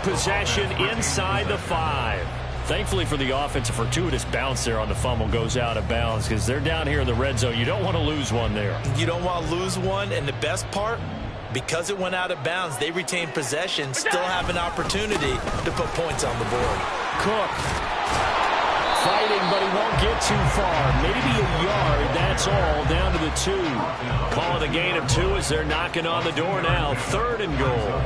possession inside the 5. Thankfully for the offense, a fortuitous bounce there on the fumble goes out of bounds because they're down here in the red zone. You don't want to lose one there. You don't want to lose one, and the best part, because it went out of bounds, they retained possession, still have an opportunity to put points on the board. Cook fighting, but he won't get too far. Maybe a yard, that's all, down to the 2. Calling a gain of 2 as they're knocking on the door now. 3rd and goal.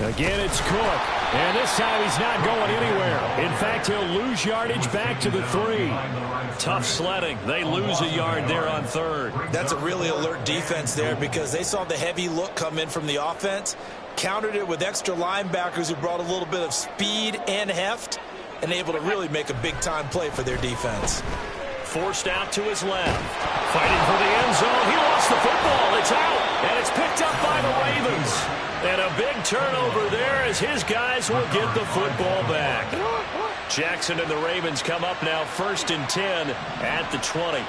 Again, it's Cook. And this time he's not going anywhere. In fact, he'll lose yardage back to the 3. Tough sledding. They lose a yard there on 3rd. That's a really alert defense there because they saw the heavy look come in from the offense, countered it with extra linebackers who brought a little bit of speed and heft, and able to really make a big-time play for their defense. Forced out to his left. Fighting for the end zone. He lost the football. It's out. And it's picked up by the Ravens. And a big turnover there as his guys will get the football back. Jackson and the Ravens come up now 1st and 10 at the 20.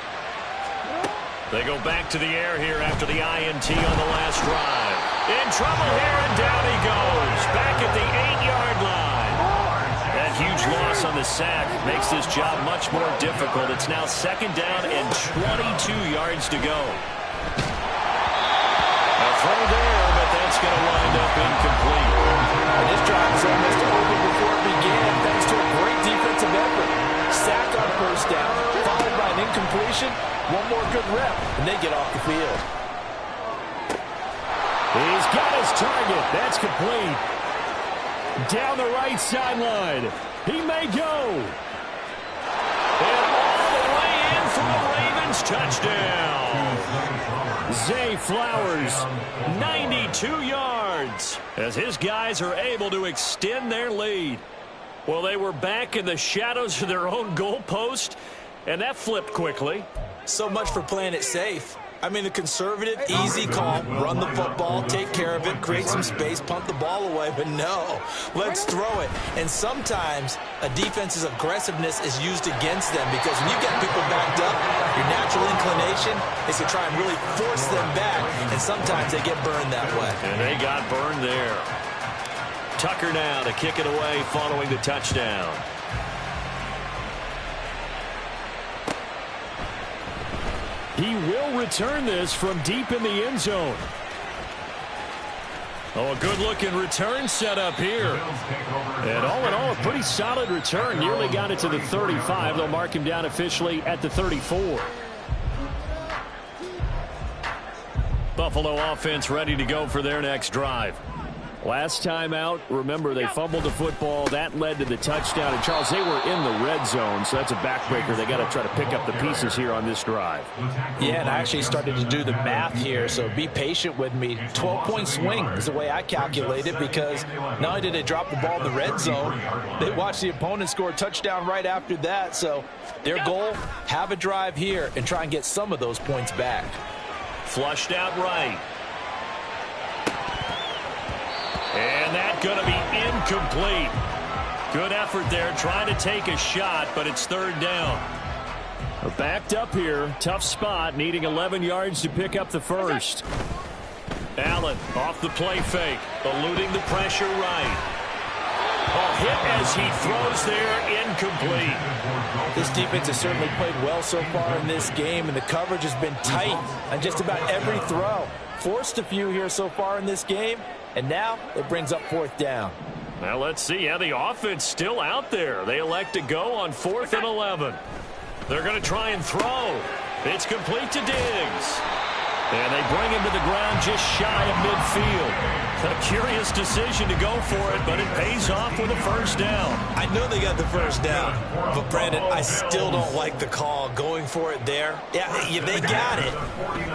They go back to the air here after the INT on the last drive. In trouble here, and down he goes. Back at the 8-yard line. That huge loss on the sack makes this job much more difficult. It's now 2nd down and 22 yards to go. A throw there, but that's going to wind up incomplete. And this drive is almost over before it began, thanks to a great defensive effort. Sack on 1st down, followed by an incompletion. One more good rep, and they get off the field. He's got his target. That's complete. Down the right sideline. He may go. And all the way in for a Ravens touchdown. Zay Flowers, 92 yards, as his guys are able to extend their lead. Well, they were back in the shadows of their own goalpost, and that flipped quickly. So much for playing it safe. I mean, the conservative, easy call, run the football, take care of it, create some space, punt the ball away, but no, let's throw it. And sometimes a defense's aggressiveness is used against them because when you get people backed up, your natural inclination is to try and really force them back, and sometimes they get burned that way. And they got burned there. Tucker now to kick it away following the touchdown. He will return this from deep in the end zone. Oh, a good-looking return set up here. And all in all, a pretty solid return. Nearly got it to the 35. They'll mark him down officially at the 34. Buffalo offense ready to go for their next drive. Last time out, remember, they fumbled the football. That led to the touchdown. And, Charles, they were in the red zone, so that's a backbreaker. They got to try to pick up the pieces here on this drive. Yeah, and I actually started to do the math here, so be patient with me. 12-point swing is the way I calculate it because not only did they drop the ball in the red zone, they watched the opponent score a touchdown right after that. So their goal, have a drive here and try and get some of those points back. Flushed out right. And that's going to be incomplete. Good effort there trying to take a shot, but it's 3rd down. We're backed up here. Tough spot, needing 11 yards to pick up the first. Allen off the play fake, eluding the pressure right. A hit as he throws there, incomplete. This defense has certainly played well so far in this game, and the coverage has been tight on just about every throw. Forced a few here so far in this game, and now it brings up 4th down. Now let's see how the offense still out there. They elect to go on 4th and 11. They're going to try and throw. It's complete to Diggs. And they bring him to the ground just shy of midfield. A curious decision to go for it, but it pays off with a 1st down. I know they got the 1st down, but Brandon, I still don't like the call going for it there. Yeah, they got it,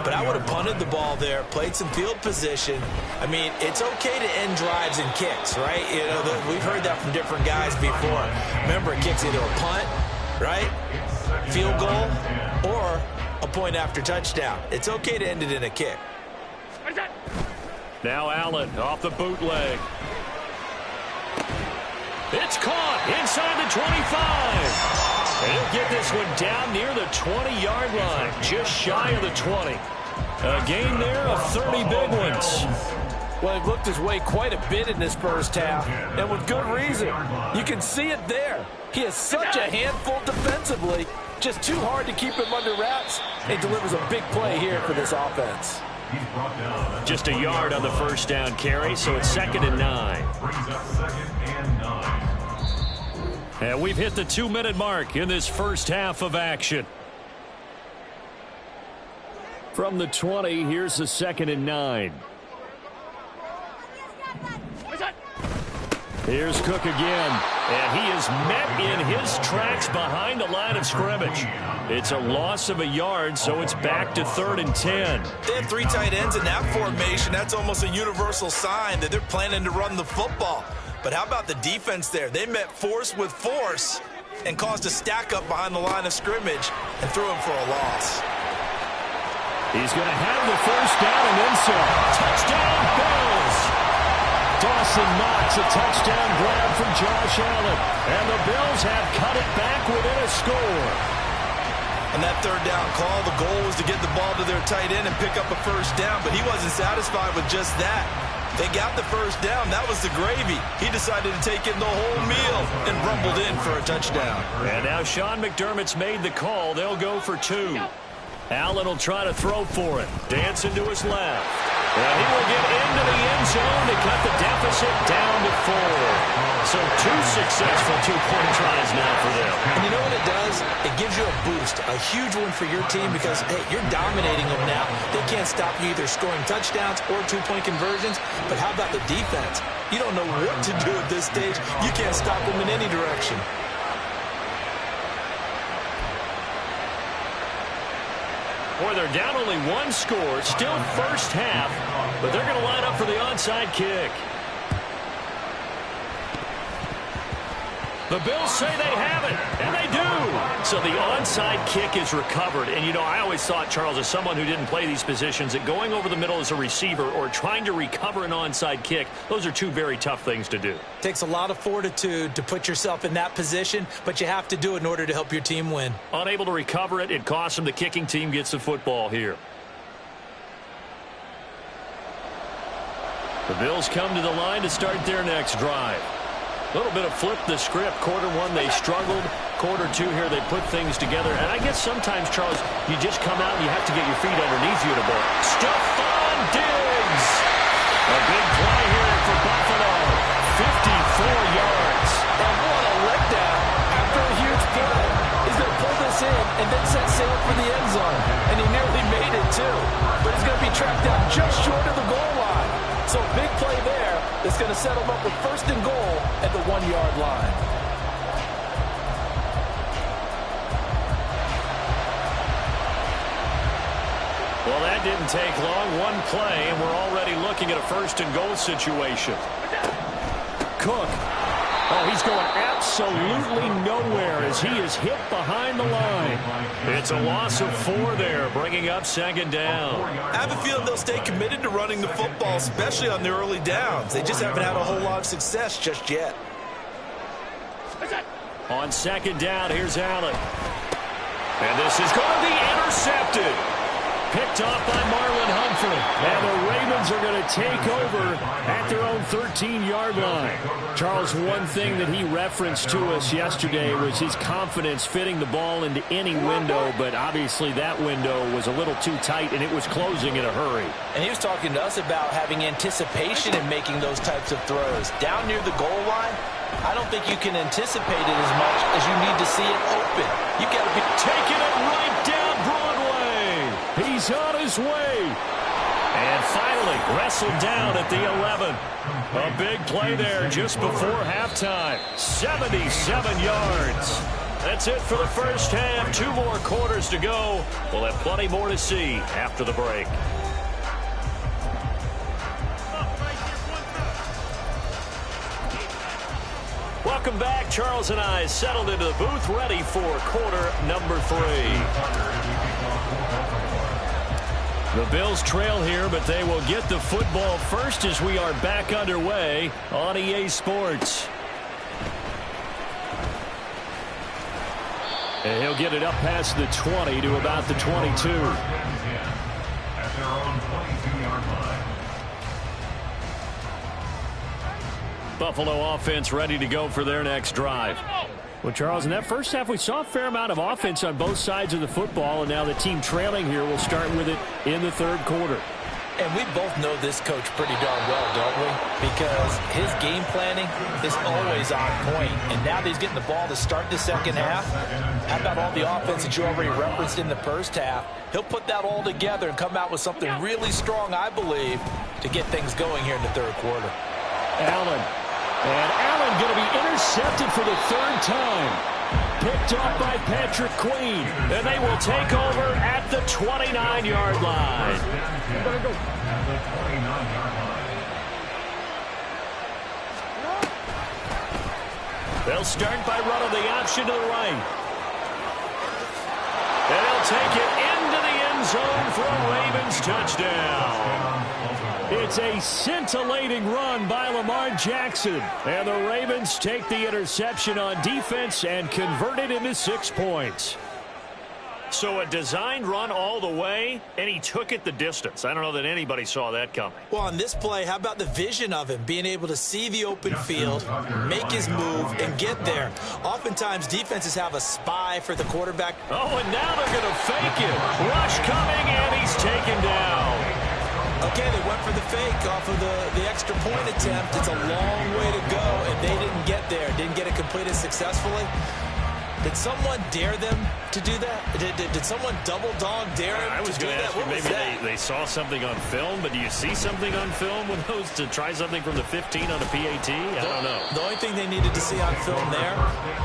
but I would have punted the ball there, played some field position. I mean, it's okay to end drives and kicks, right? You know, we've heard that from different guys before. Remember, a kick's either a punt, right, field goal, or a point after touchdown. It's okay to end it in a kick. Now Allen off the bootleg. It's caught inside the 25. And he'll get this one down near the 20-yard line, just shy of the 20. A gain there of 30 big ones. Well, he looked his way quite a bit in this first half, and with good reason. You can see it there. He is such a handful defensively, just too hard to keep him under wraps, and delivers a big play here for this offense. Just a yard on the first down carry, so it's 2nd and 9. And we've hit the 2-minute mark in this first half of action. From the 20, here's the 2nd and 9. Here's Cook again, and he is met in his tracks behind the line of scrimmage. It's a loss of a yard, so it's back to 3rd and 10. They have 3 tight ends in that formation. That's almost a universal sign that they're planning to run the football. But how about the defense there? They met force with force and caused a stack up behind the line of scrimmage and threw him for a loss. He's going to have the first down and then some. Touchdown, Bills! Dawson Knox, a touchdown grab from Josh Allen. And the Bills have cut it back within a score. On that 3rd down call, the goal was to get the ball to their tight end and pick up a first down, but he wasn't satisfied with just that. They got the first down. That was the gravy. He decided to take in the whole meal and rumbled in for a touchdown. And now Sean McDermott's made the call. They'll go for 2. Allen will try to throw for it. Dancing to his left. And he will get into the end zone to cut the deficit down to 4. So 2 successful 2-point tries now for them. And you know what it does? It gives you a boost, a huge one for your team because, hey, you're dominating them now. They can't stop you either scoring touchdowns or 2-point conversions. But how about the defense? You don't know what to do at this stage. You can't stop them in any direction. Boy, they're down only 1 score, still first half, but they're going to line up for the onside kick. The Bills say they have it, and they do. So the onside kick is recovered. And, you know, I always thought, Charles, as someone who didn't play these positions, that going over the middle as a receiver or trying to recover an onside kick, those are 2 very tough things to do. Takes a lot of fortitude to put yourself in that position, but you have to do it in order to help your team win. Unable to recover it, it costs them. The kicking team gets the football here. The Bills come to the line to start their next drive. A little bit of flip the script. Quarter 1, they struggled. Quarter 2 here, they put things together. And I guess sometimes, Charles, you just come out and you have to get your feet underneath you to ball. Stephon Diggs! A big play here for Buffalo. 54 yards. And what a letdown after a huge play. He's going to pull this in and then set sail for the end zone. And he nearly made it, too. But he's going to be tracked down just short of the goal line. So big play there that's going to set him up with 1st and goal at the 1-yard line. Well, that didn't take long. 1 play, and we're already looking at a 1st and goal situation. Cook. Oh, he's going absolutely nowhere as he is hit behind the line. It's a loss of 4 there, bringing up 2nd down. I have a feeling they'll stay committed to running the football, especially on the early downs. They just haven't had a whole lot of success just yet. On 2nd down, here's Allen. And this is going to be intercepted. Picked off by Marlon Humphrey. And the Ravens are going to take over at their own 13-yard line. Charles, one thing that he referenced to us yesterday was his confidence fitting the ball into any window, but obviously that window was a little too tight, and it was closing in a hurry. And he was talking to us about having anticipation in making those types of throws. Down near the goal line, I don't think you can anticipate it as much as you need to see it open. You got to be taking it right down Broadway. He's on his way. And finally wrestled down at the 11. A big play there just before halftime. 77 yards. That's it for the first half. 2 more quarters to go. We'll have plenty more to see after the break. Welcome back. Charles and I settled into the booth, ready for quarter number 3. The Bills trail here, but they will get the football first as we are back underway on EA Sports. And he'll get it up past the 20 to about the 22. at their own 22-yard line. Buffalo offense ready to go for their next drive. Well, Charles, in that first half, we saw a fair amount of offense on both sides of the football, and now the team trailing here will start with it in the third quarter. And we both know this coach pretty darn well, don't we? Because his game planning is always on point. And now that he's getting the ball to start the second half, how about all the offense that you already referenced in the first half? He'll put that all together and come out with something really strong, I believe, to get things going here in the third quarter. Allen. And Allen going to be intercepted for the third time. Picked off by Patrick Queen. And they will take over at the 29-yard line. They'll start by running the option to the right. And they'll take it into the end zone for a Ravens touchdown. It's a scintillating run by Lamar Jackson. And the Ravens take the interception on defense and convert it into 6 points. So a designed run all the way, and he took it the distance. I don't know that anybody saw that coming. Well, on this play, how about the vision of him, being able to see the open field, make his move, and get there. Oftentimes, defenses have a spy for the quarterback. Oh, and now they're going to fake it. Rush coming, and he's taken down. Okay, they went for the fake off of the extra point attempt. It's a long way to go, and they didn't get there. Didn't get it completed successfully. Did someone dare them to do that? Did someone double dog dare him I was to do going to that? ask you, What was maybe that? they saw something on film, but do you see something on film with those to try something from the 15 on a PAT? I don't know. The only thing they needed to see on film there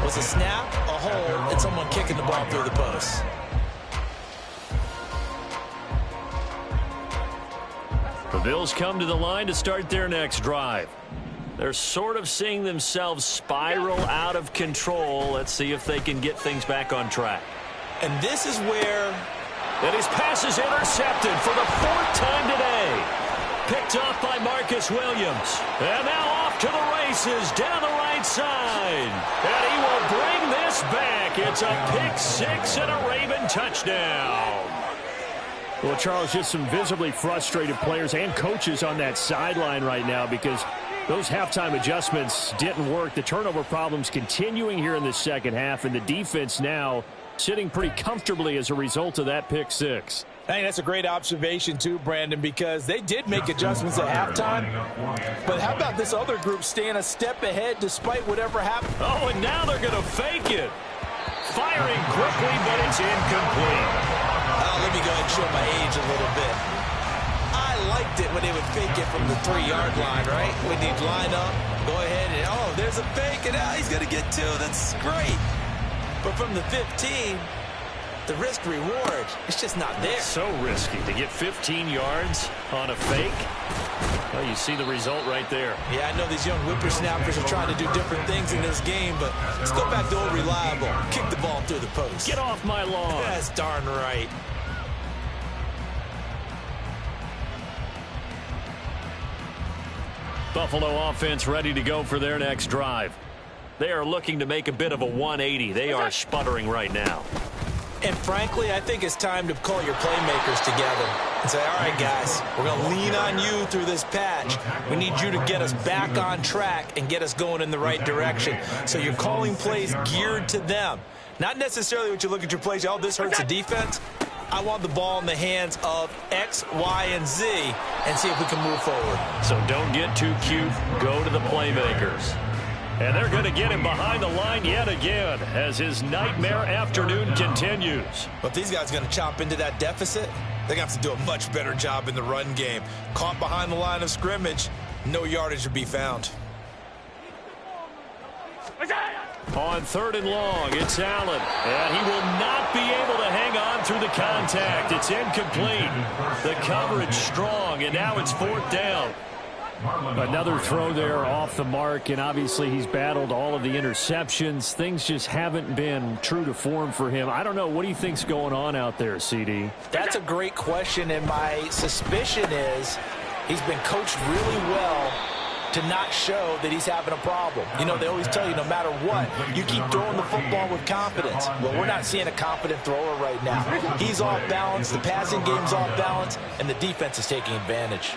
was a snap, a hold, and someone kicking the ball through the post. The Bills come to the line to start their next drive. They're sort of seeing themselves spiral out of control. Let's see if they can get things back on track. And this is where... And his pass is intercepted for the 4th time today. Picked off by Marcus Williams. And now off to the races down the right side. And he will bring this back. It's a pick 6 and a Raven touchdown. Well, Charles, just some visibly frustrated players and coaches on that sideline right now because those halftime adjustments didn't work. The turnover problems continuing here in the second half, and the defense now sitting pretty comfortably as a result of that pick 6. I think that's a great observation, too, Brandon, because they did make adjustments at halftime. But how about this other group staying a step ahead despite whatever happened? Oh, and now they're going to fake it. Firing quickly, but it's incomplete. Let me go ahead and show my age a little bit. I liked it when they would fake it from the 3-yard line, right? When they'd line up, go ahead and, oh, there's a fake, and he's going to get 2. That's great. But from the 15, the risk-reward, it's just not there. It's so risky to get 15 yards on a fake. Well, you see the result right there. Yeah, I know these young whippersnappers are trying to do different things in this game, but let's go back to old reliable. Kick the ball through the post. Get off my lawn. That's darn right. Buffalo offense ready to go for their next drive. They are looking to make a bit of a 180. They are sputtering right now. And frankly, I think it's time to call your playmakers together and say, all right, guys, we're going to lean on you through this patch. We need you to get us back on track and get us going in the right direction. So you're calling plays geared to them. Not necessarily what you look at your plays, oh, this hurts the defense. I want the ball in the hands of X, Y, and Z and see if we can move forward. So don't get too cute. Go to the playmakers. And they're going to get him behind the line yet again as his nightmare afternoon continues. But if these guys are going to chop into that deficit, they're going to have to do a much better job in the run game. Caught behind the line of scrimmage, no yardage to be found. On 3rd and long, it's Allen. And he will not be able to hang on through the contact. It's incomplete. The coverage strong, and now it's 4th down. Another throw there off the mark, and obviously he's battled all of the interceptions. Things just haven't been true to form for him. I don't know. What do you think's going on out there, CD? That's a great question, and my suspicion is he's been coached really well to not show that he's having a problem. You know, they always tell you no matter what, you keep throwing the football with confidence. Well, we're not seeing a confident thrower right now. He's off balance, the passing game's off balance, and the defense is taking advantage.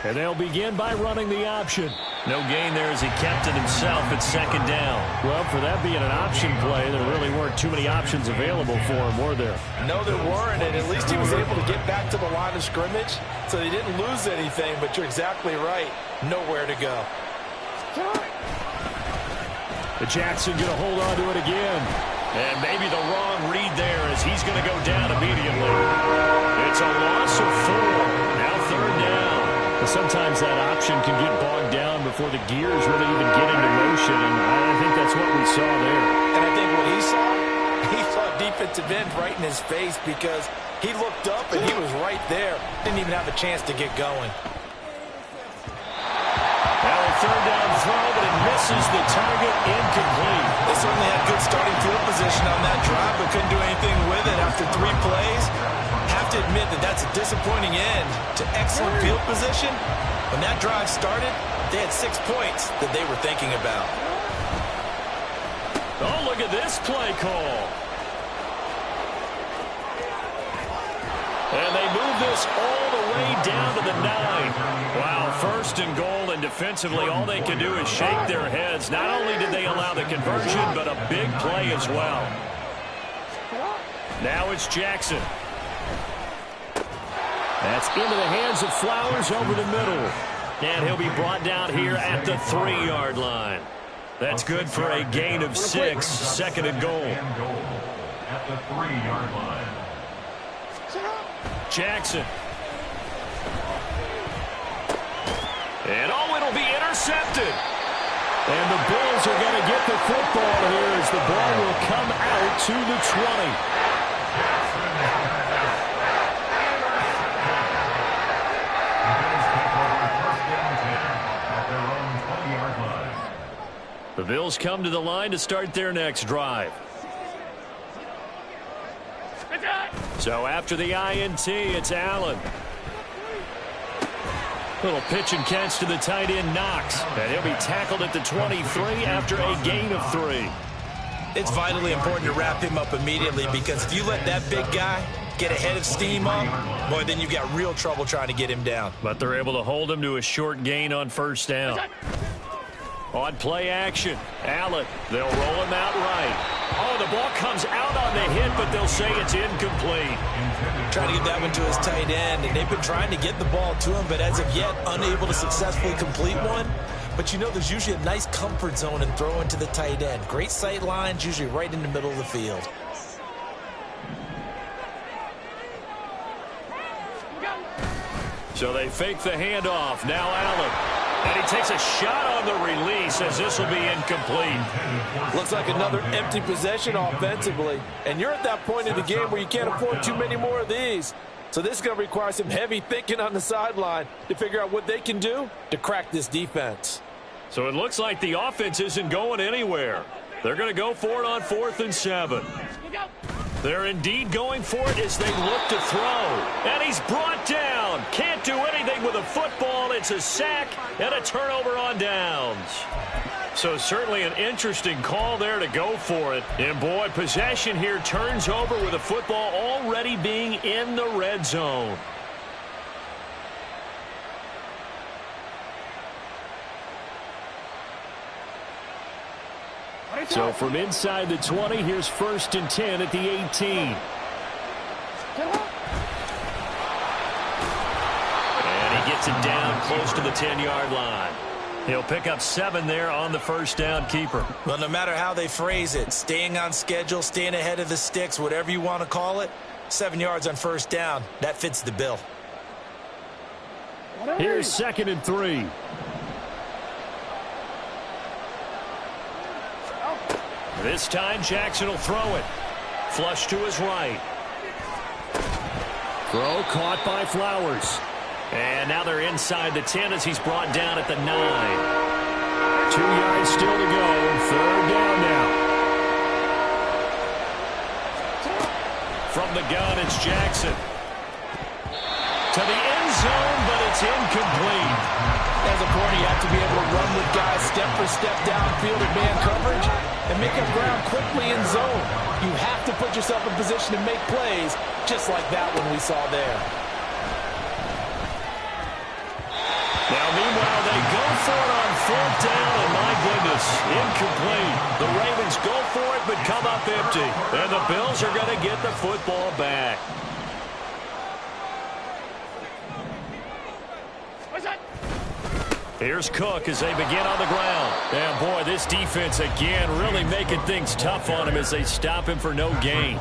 And they'll begin by running the option. No gain there as he kept it himself at second down. Well, for that being an option play, there really weren't too many options available for him, were there? No, there weren't, and at least he was able to get back to the line of scrimmage, so they didn't lose anything, but you're exactly right. Nowhere to go. But Jackson going to hold on to it again. And maybe the wrong read there as he's going to go down immediately. It's a loss of 4. Now third down. But sometimes that option can get bogged down before the gears really even get into motion, and I think that's what we saw there. And I think what he saw defensive end right in his face because he looked up and he was right there. Didn't even have a chance to get going. Now a third down throw, but it misses the target, incomplete. They certainly had good starting field position on that drive, but couldn't do anything with it after 3 plays. Have to admit that that's a disappointing end to excellent field position. When that drive started, they had 6 points that they were thinking about. Oh, look at this play call. And they move this all the way down to the 9. Wow, first and goal, and defensively all they can do is shake their heads. Not only did they allow the conversion, but a big play as well. Now it's Jackson. That's into the hands of Flowers over the middle. And he'll be brought down here at the 3-yard line. That's good for a gain of 6, second and goal. At the 3-yard line. Jackson. And oh, it'll be intercepted. And the Bills are going to get the football here as the ball will come out to the 20. The Bills come to the line to start their next drive. So after the INT, it's Allen. Little pitch and catch to the tight end, Knox. And he'll be tackled at the 23 after a gain of 3. It's vitally important to wrap him up immediately because if you let that big guy get a head of steam up, boy, then you've got real trouble trying to get him down. But they're able to hold him to a short gain on first down. On play action, Allen. They'll roll him out right. Oh, the ball comes out on the hit, but they'll say it's incomplete. Trying to get that one to his tight end, and they've been trying to get the ball to him, but as of yet, unable to successfully complete one. But you know, there's usually a nice comfort zone in throwing to the tight end. Great sight lines, usually right in the middle of the field. So they fake the handoff. Now Allen. And he takes a shot on the release as this will be incomplete. Looks like another empty possession offensively. And you're at that point in the game where you can't afford too many more of these. So this is going to require some heavy thinking on the sideline to figure out what they can do to crack this defense. So it looks like the offense isn't going anywhere. They're going to go for it on 4th and 7. They're indeed going for it as they look to throw. And he's brought down. Can't do anything with a football. It's a sack and a turnover on downs. So certainly an interesting call there to go for it. And boy, possession here turns over with a football already being in the red zone. So from inside the 20, here's 1st and 10 at the 18. And he gets it down close to the 10-yard line. He'll pick up 7 there on the first down keeper. Well, no matter how they phrase it, staying on schedule, staying ahead of the sticks, whatever you want to call it, 7 yards on first down, that fits the bill. Here's 2nd and 3. This time, Jackson will throw it. Flush to his right. Throw caught by Flowers. And now they're inside the 10 as he's brought down at the 9. 2 yards still to go. 3rd down now. From the gun, it's Jackson. to the end zone, but it's incomplete. As a corner, you have to be able to run with guys step for step downfield in man coverage and make up ground quickly in zone. You have to put yourself in position to make plays, just like that one we saw there. Now, meanwhile, they go for it on fourth down, and my goodness, incomplete. The Ravens go for it, but come up empty. And the Bills are going to get the football back. Here's Cook as they begin on the ground. And, boy, this defense, again, really making things tough on him as they stop him for no gain.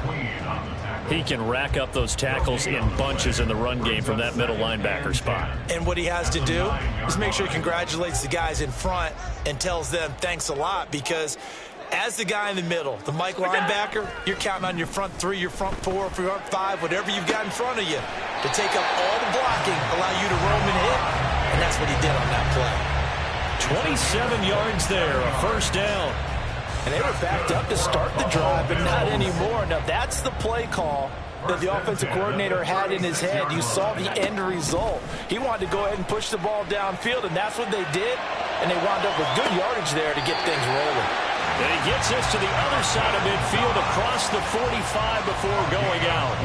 He can rack up those tackles in bunches in the run game from that middle linebacker spot. And what he has to do is make sure he congratulates the guys in front and tells them thanks a lot, because as the guy in the middle, the Mike linebacker, you're counting on your front three, your front four, your front five, whatever you've got in front of you to take up all the blocking, allow you to roam and hit. And that's what he did on that play. 27 yards there, a first down. And they were backed up to start the drive, but not anymore. Now, that's the play call that the offensive coordinator had in his head. You saw the end result. He wanted to go ahead and push the ball downfield, and that's what they did. And they wound up with good yardage there to get things rolling. And he gets us to the other side of midfield across the 45 before going out.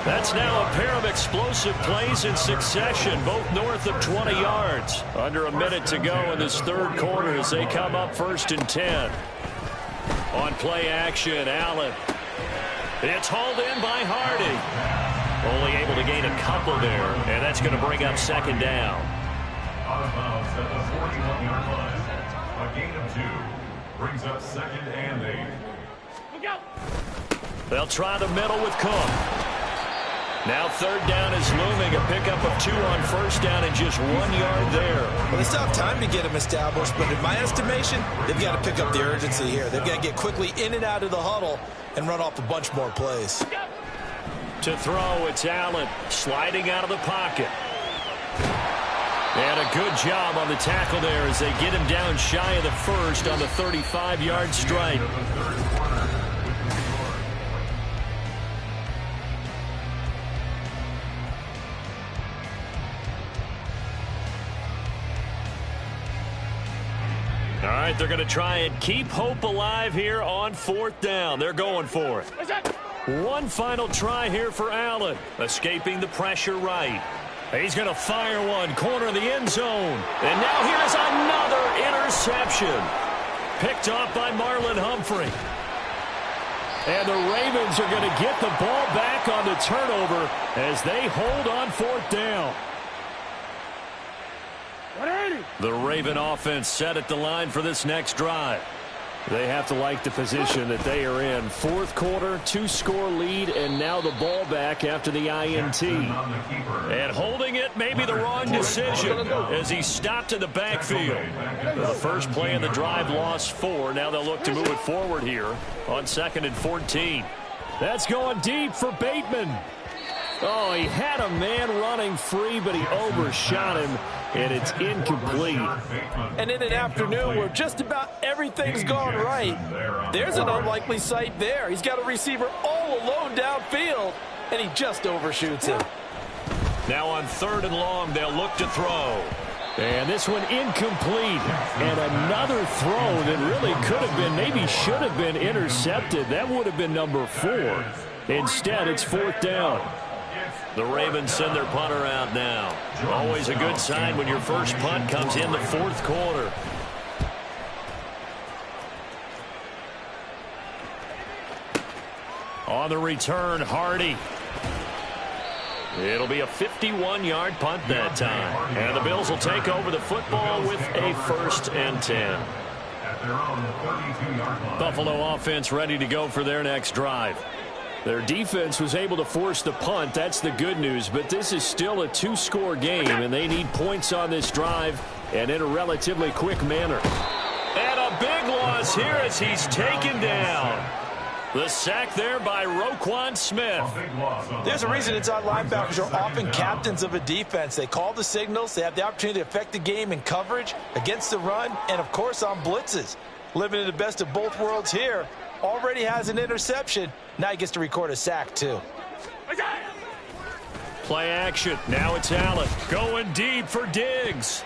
That's now a pair of explosive plays in succession, both north of 20 yards. Under a minute to go in this third quarter as they come up 1st and 10. On play action, Allen. It's hauled in by Hardy. Only able to gain a couple there, and that's going to bring up 2nd down. Out of bounds at the 41-yard line. A gain of 2 brings up 2nd and 8. They'll try the middle with Cook. Now 3rd down is looming. A pickup of 2 on 1st down and just 1 yard there. Well, they still have time to get him established, but in my estimation, they've got to pick up the urgency here. They've got to get quickly in and out of the huddle and run off a bunch more plays. To throw, it's Allen sliding out of the pocket. And a good job on the tackle there as they get him down shy of the first on the 35-yard strike. All right, they're going to try and keep hope alive here on 4th down. They're going for it. One final try here for Allen, escaping the pressure right. He's going to fire one, corner of the end zone. And now here's another interception. Picked off by Marlon Humphrey. And the Ravens are going to get the ball back on the turnover as they hold on 4th down. The Raven offense set at the line for this next drive. They have to like the position that they are in. 4th quarter, 2-score lead, and now the ball back after the INT. And holding it may be the wrong decision as he stopped in the backfield. The first play in the drive lost 4. Now they'll look to move it forward here on 2nd and 14. That's going deep for Bateman. Oh, he had a man running free, but he overshot him, and it's incomplete. And in an afternoon where just about everything's gone right, there's an unlikely sight there. He's got a receiver all alone downfield, and he just overshoots him. Now on 3rd and long, they'll look to throw. And this one incomplete. And another throw that really could have been, maybe should have been intercepted. That would have been number 4. Instead, it's 4th down. The Ravens send their punter out now. Always a good sign when your first punt comes in the 4th quarter. On the return, Hardy. It'll be a 51-yard punt that time. And the Bills will take over the football with a 1st and 10. Buffalo offense ready to go for their next drive. Their defense was able to force the punt. That's the good news. But this is still a 2-score game, and they need points on this drive and in a relatively quick manner. And a big loss here as he's taken down. The sack there by Roquan Smith. There's a reason inside linebackers are often captains of a defense. They call the signals. They have the opportunity to affect the game in coverage, against the run, and, of course, on blitzes. Living in the best of both worlds here. Already has an interception. Now he gets to record a sack, too. Play action. Now it's Allen going deep for Diggs.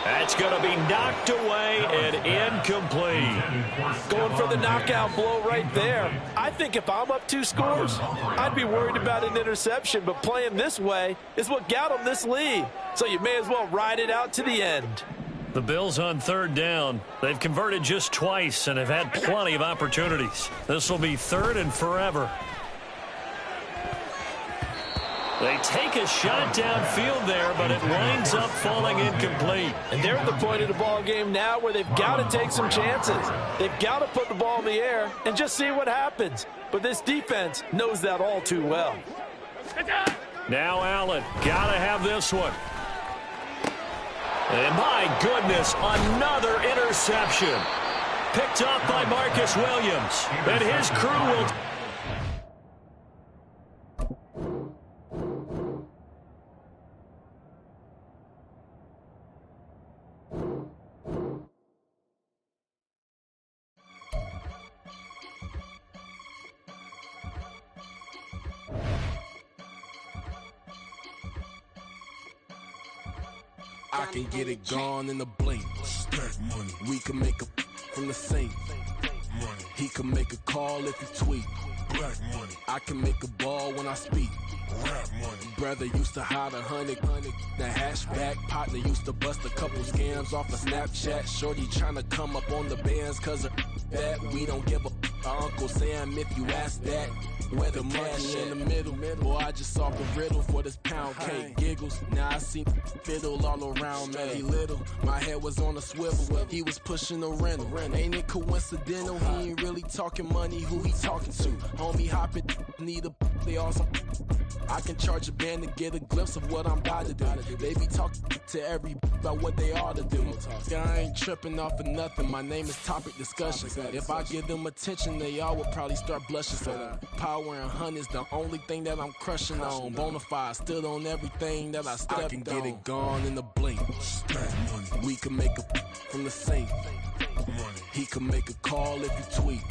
That's going to be knocked away and incomplete. Going for the knockout blow right there. I think if I'm up 2 scores, I'd be worried about an interception, but playing this way is what got them this lead. So you may as well ride it out to the end. The Bills on 3rd down. They've converted just twice and have had plenty of opportunities. This will be 3rd and forever. They take a shot downfield there, but it winds up falling incomplete. And they're at the point of the ball game now where they've got to take some chances. They've got to put the ball in the air and just see what happens. But this defense knows that all too well. Now Allen, got to have this one. And my goodness, another interception. Picked up by Marcus Williams. And his crew will... I can get it gone in a blink. Stack money. We can make a from the sink. Money. He can make a call if he tweet. Black money. I can make a ball when I speak. Rap money. Brother used to hide 100. The hashback partner used to bust a couple scams off of Snapchat. Shorty tryna come up on the bands cause of that. We don't give a Uncle Sam if you ask that. Where the money in the middle. Boy, I just solved the riddle for this pound cake. Giggles, now I see fiddle all around me. He little, my head was on a swivel. He was pushing a rental. Ain't it coincidental? He ain't really talking money. Who he talking to? Homie hopping, need a they awesome. I can charge a band to get a glimpse of what I'm about to do. They be talking to every about what they ought to do. I ain't tripping off of nothing. My name is Topic Discussion. If I give them attention, they all would probably start blushing. So power and hunt is the only thing that I'm crushing on. Bonafide stood on everything that I stepped on. I can get it gone in a blink. We can make a from the safe. He can make a call if he tweet.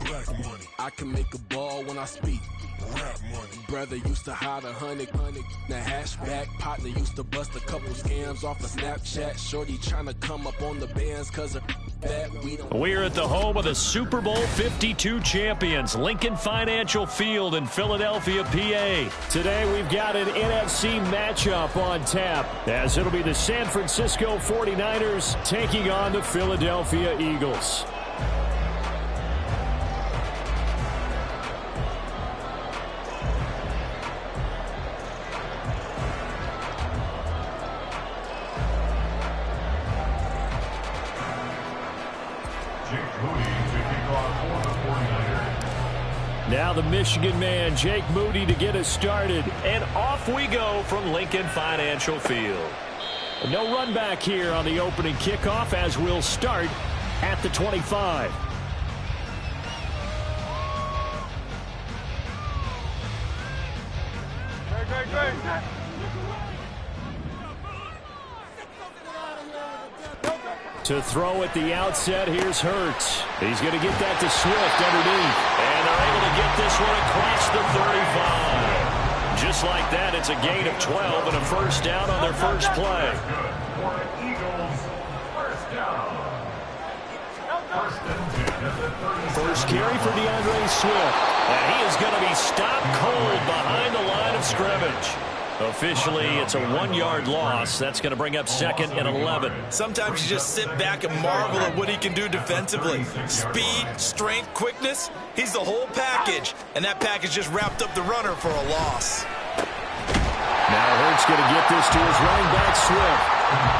Black money. I can make a ball when I speak. Rap money. Brother used to hide 100. The hashback partner used to bust a couple scams off of Snapchat. Shorty tryna come up on the bands cause of that. We're at the home of the Super Bowl 52 champions, Lincoln Financial Field in Philadelphia, PA. Today we've got an NFC matchup on tap, as it'll be the San Francisco 49ers taking on the Philadelphia Eagles. Now the Michigan man, Jake Moody, to get us started. And off we go from Lincoln Financial Field. No run back here on the opening kickoff, as we'll start at the 25. To throw at the outset, here's Hurts. He's going to get that to Swift underneath. And they're able to get this one across the 35. Just like that, it's a gain of 12 and a first down on their first play. First carry for DeAndre Swift. And he is going to be stopped cold behind the line of scrimmage. Officially, it's a 1-yard loss. That's going to bring up 2nd and 11. Sometimes you just sit back and marvel at what he can do defensively. Speed, strength, quickness, he's the whole package. And that package just wrapped up the runner for a loss. Now Hurts going to get this to his running back, Swift.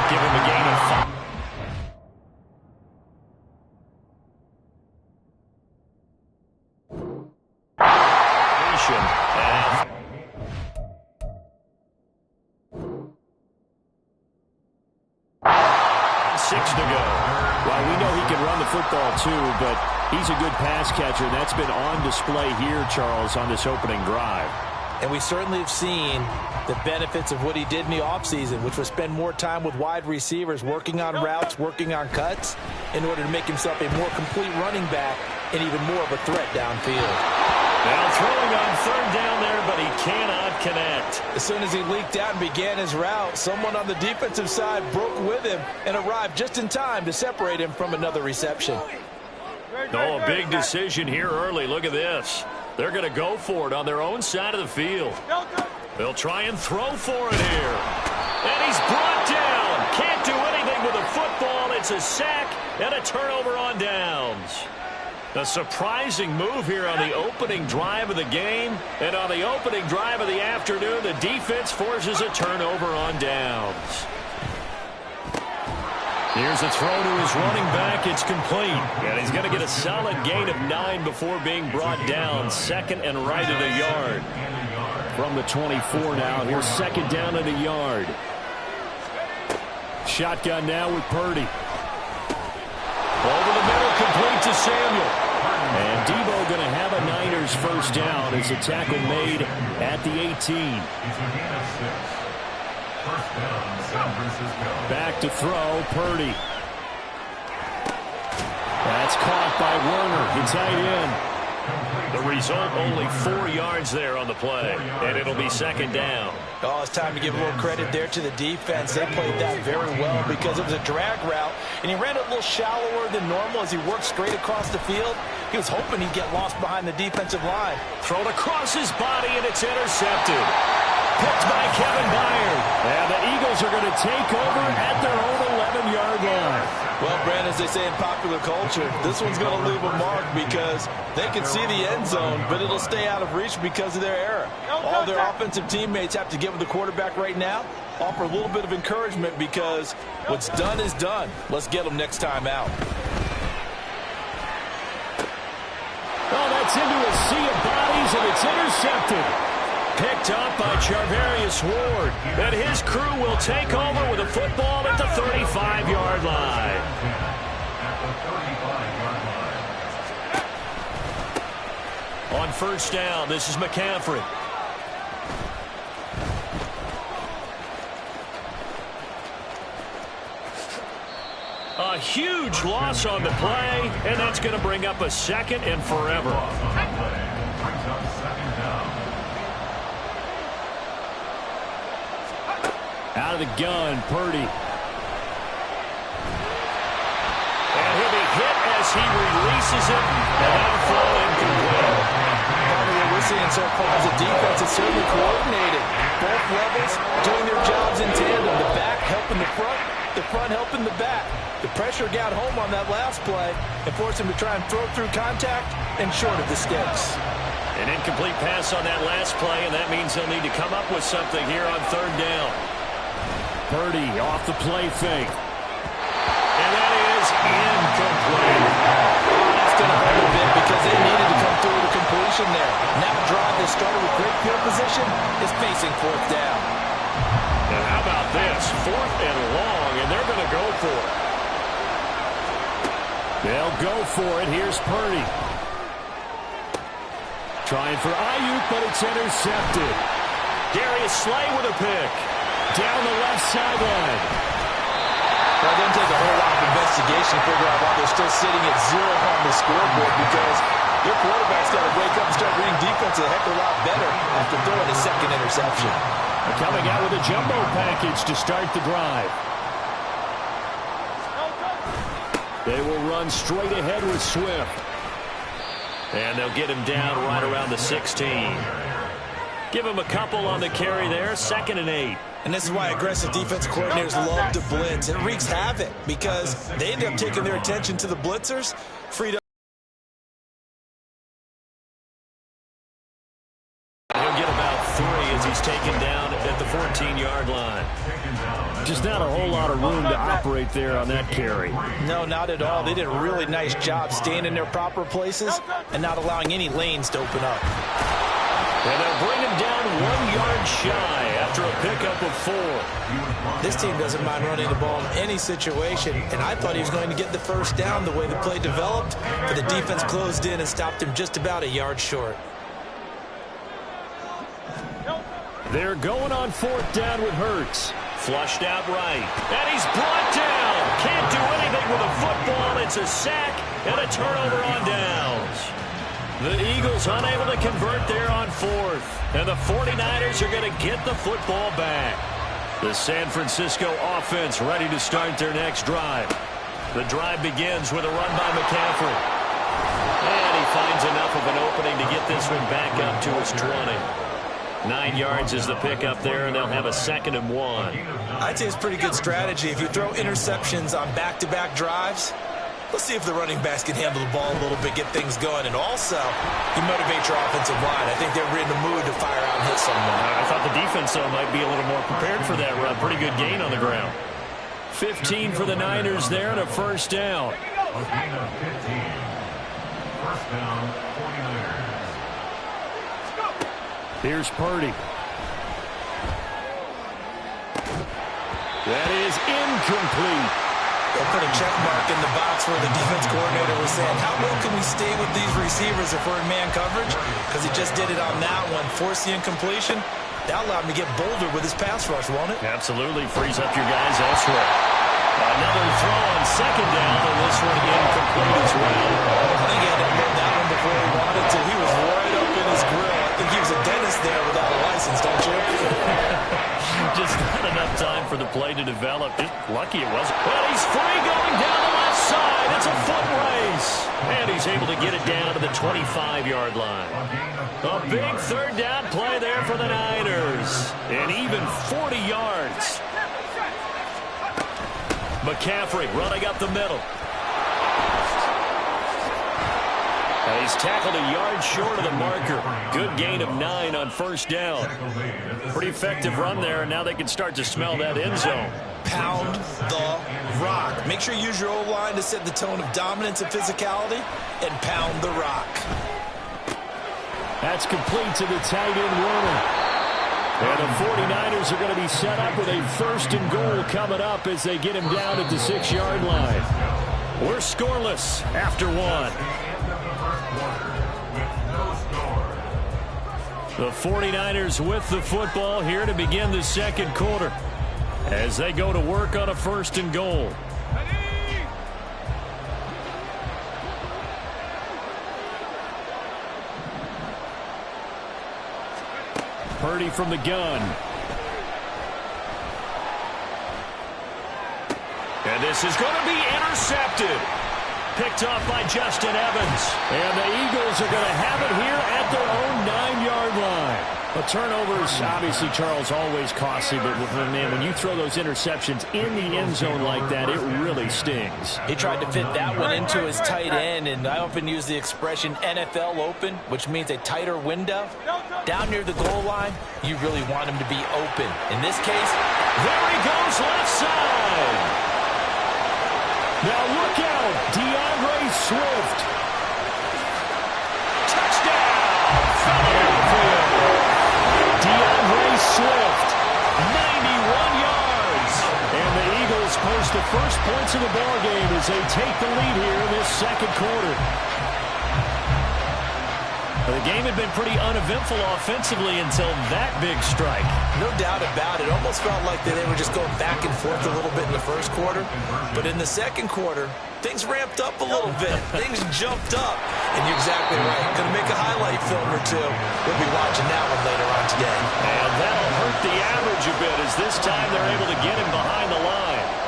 Give him a gain of 5. Football too, but he's a good pass catcher, and that's been on display here, Charles, on this opening drive. And we certainly have seen the benefits of what he did in the offseason, which was spend more time with wide receivers, working on routes, working on cuts, in order to make himself a more complete running back and even more of a threat downfield. Now throwing on third down there, but he cannot connect. As soon as he leaked out and began his route, someone on the defensive side broke with him and arrived just in time to separate him from another reception. Oh, a big decision here early. Look at this. They're going to go for it on their own side of the field. They'll try and throw for it here. And he's brought down. Can't do anything with a football. It's a sack and a turnover on downs. A surprising move here on the opening drive of the game. And on the opening drive of the afternoon, the defense forces a turnover on downs. Here's a throw to his running back. It's complete. And he's going to get a solid gain of 9 before being brought down. Second and right at a yard. From the 24 now. Here's second down at a yard. Shotgun now with Purdy. Over the middle, complete to Samuel. And Debo going to have a Niners first down as a tackle made at the 18. Back to throw, Purdy. That's caught by Werner. It's tight end. The result, only 4 yards there on the play, and it'll be second down. Oh, it's time to give a little credit there to the defense. They played that very well because it was a drag route, and he ran it a little shallower than normal as he worked straight across the field. He was hoping he'd get lost behind the defensive line. Thrown across his body, and it's intercepted. Picked by Kevin Byard. And the Eagles are going to take over at their own 11-yard line. Well, Brand, as they say in popular culture, this one's going to leave a mark because they can see the end zone, but it'll stay out of reach because of their error. All their offensive teammates have to give the quarterback right now, offer a little bit of encouragement because what's done is done. Let's get them next time out. Oh, that's into a sea of bodies, and it's intercepted. Picked up by Charvarius Ward. And his crew will take over with a football at the 35-yard line. On first down, this is McCaffrey. A huge loss on the play, and that's going to bring up a second and forever. Out of the gun, Purdy. And he'll be hit as he releases it, and that'll fall incomplete. Part of what we're seeing so far is the defense is certainly coordinated. Both levels doing their jobs in tandem. The back helping the front helping the back. The pressure got home on that last play and forced him to try and throw through contact and short of the sticks. An incomplete pass on that last play, and that means they'll need to come up with something here on third down. Purdy off the play fake. And that is incomplete. That's going to hurt a bit because they needed to come through with a completion there. Now drive that started with great field position is facing fourth down. And how about this? Fourth and long, and they're going to go for it. They'll go for it. Here's Purdy. Trying for Ayuk, but it's intercepted. Darius Slay with a pick. Down the left sideline. Well, it doesn't take a whole lot of investigation to figure out why they're still sitting at 0 on the scoreboard because your quarterback's got to wake up and start reading defense a heck of a lot better after throwing a second interception. Coming out with a jumbo package to start the drive. They will run straight ahead with Swift. And they'll get him down right around the 16. Give him a couple on the carry there, 2nd and 8. And this is why aggressive defense coordinators love to blitz. It wreaks havoc because they end up taking their attention to the blitzers, freed up. He'll get about 3 as he's taken down at the 14-yard line. Just not a whole lot of room to operate there on that carry. No, not at all. They did a really nice job staying in their proper places and not allowing any lanes to open up. And they'll bring him down 1 yard shy after a pickup of 4. This team doesn't mind running the ball in any situation, and I thought he was going to get the first down the way the play developed, but the defense closed in and stopped him just about a yard short. They're going on 4th down with Hurts. Flushed out right. And he's brought down. Can't do anything with a football. It's a sack and a turnover on downs. The Eagles unable to convert there on fourth. And the 49ers are going to get the football back. The San Francisco offense ready to start their next drive. The drive begins with a run by McCaffrey. And he finds enough of an opening to get this one back up to his 20. 9 yards is the pickup there, and they'll have a 2nd and 1. I'd say it's pretty good strategy. If you throw interceptions on back-to-back drives, let's see if the running backs can handle the ball a little bit, get things going, and also you motivate your offensive line. I think they're in the mood to fire out and hit someone. I thought the defense, though, might be a little more prepared for that run. Pretty good gain on the ground. 15 for the Niners there and a first down. A gain of 15. First down, 49ers. Here's Purdy. That is incomplete. They'll put a check mark in the box where the defense coordinator was saying, how well can we stay with these receivers if we're in man coverage? Because he just did it on that one, forced the incompletion. That allowed him to get bolder with his pass rush, won't it? Absolutely. Frees up your guys elsewhere. Another throw on 2nd down, and this one incomplete as well. I think he had to admit that one before he wanted to. He was right up in his grill. I think he was a dentist there without a license, don't you? Just not enough time for the play to develop. Just lucky it wasn't. Well, he's free going down the left side. It's a foot race. And he's able to get it down to the 25-yard line. A big 3rd down play there for the Niners. And even 40 yards. McCaffrey running up the middle. And he's tackled a yard short of the marker. Good gain of 9 on first down. Pretty effective run there, and now they can start to smell that end zone. Pound the rock. Make sure you use your O-line to set the tone of dominance and physicality, and pound the rock. That's complete to the tight end Warner. And the 49ers are going to be set up with a 1st and goal coming up as they get him down at the 6-yard line. We're scoreless after 1. The 49ers with the football here to begin the 2nd quarter as they go to work on a 1st and goal. Purdy from the gun. And this is going to be intercepted. Picked off by Justin Evans. And the Eagles are going to have it here at their own 9-yard line. A turnover is obviously, Charles, always costly, but man, when you throw those interceptions in the end zone like that, it really stings. He tried to fit that one into his tight end, and I often use the expression NFL open, which means a tighter window. Down near the goal line, you really want him to be open. In this case, there he goes left side. Now look out, DeAndre Swift. Touchdown, Philadelphia. DeAndre Swift, 91 yards. And the Eagles post the first points of the ball game as they take the lead here in this 2nd quarter. The game had been pretty uneventful offensively until that big strike. No doubt about it. Almost felt like they were just going back and forth a little bit in the 1st quarter. But in the 2nd quarter, things ramped up a little bit. Things jumped up. And you're exactly right. Going to make a highlight film or two. We'll be watching that one later on today. And that'll hurt the average a bit as this time they're able to get him behind the line.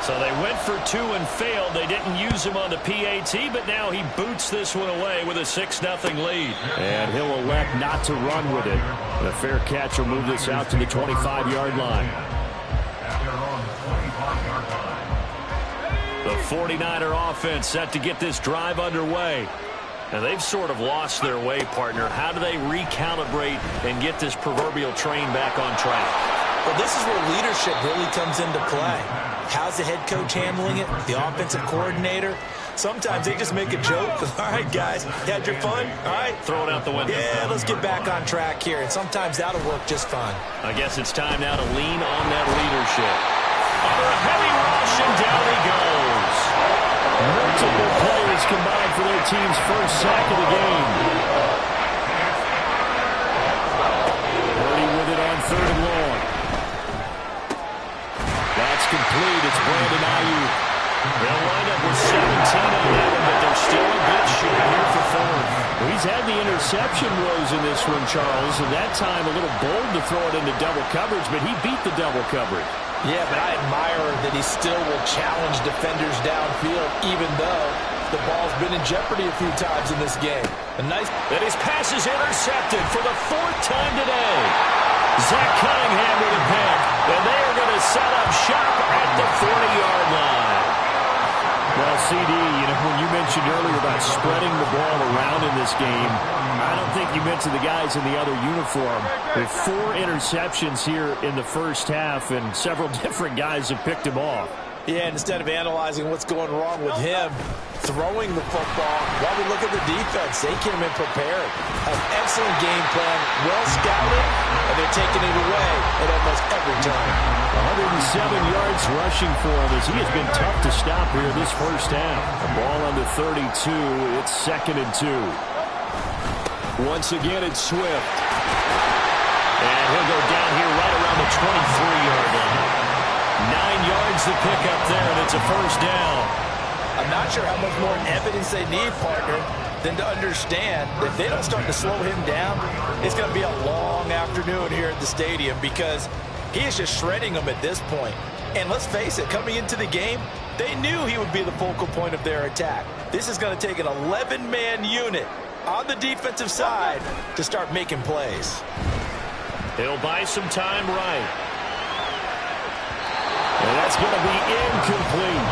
So they went for 2 and failed. They didn't use him on the PAT, but now he boots this one away with a 6-0 lead. And he'll elect not to run with it. The fair catch will move this out to the 25-yard line. The 49er offense set to get this drive underway. Now, they've sort of lost their way, partner. How do they recalibrate and get this proverbial train back on track? Well, this is where leadership really comes into play. How's the head coach handling it? The offensive coordinator? Sometimes they just make a joke. All right, guys, you had your fun? All right. Throw it out the window. Yeah, let's get back on track here. And sometimes that'll work just fine. I guess it's time now to lean on that leadership. Under a heavy rush, and down he goes. Multiple players combined for their team's first sack of the game. Purdy with it on 3rd and long. That's complete. It's Brandon Ayuk. They'll wind up with 17 on that one, but they're still a bit short here for 4th. Well, he's had the interception interception was in this one, Charles, and that time a little bold to throw it into double coverage, but he beat the double coverage. Yeah, but I admire that he still will challenge defenders downfield, even though the ball's been in jeopardy a few times in this game. And his pass is intercepted for the 4th time today. Zach Cunningham with a pick, and they are going to set up shop at the 40-yard line. Well, CD, when you mentioned earlier about spreading the ball around in this game, I don't think you mentioned the guys in the other uniform. With 4 interceptions here in the first half, and several different guys have picked him off. Yeah, instead of analyzing what's going wrong with him, throwing the football, while we look at the defense, they came in prepared. An excellent game plan, well scouted, and they're taking it away at almost every turn. 107 yards rushing for him as he has been tough to stop here this first half. The ball on the 32. It's 2nd and 2. Once again, it's Swift. And he'll go down here right around the 23-yard line. 9 yards to pick up there, and it's a first down. I'm not sure how much more evidence they need, partner, than to understand that if they don't start to slow him down, it's going to be a long afternoon here at the stadium because he is just shredding them at this point. And let's face it, coming into the game, they knew he would be the focal point of their attack. This is going to take an 11-man unit on the defensive side to start making plays. He'll buy some time right. And that's going to be incomplete.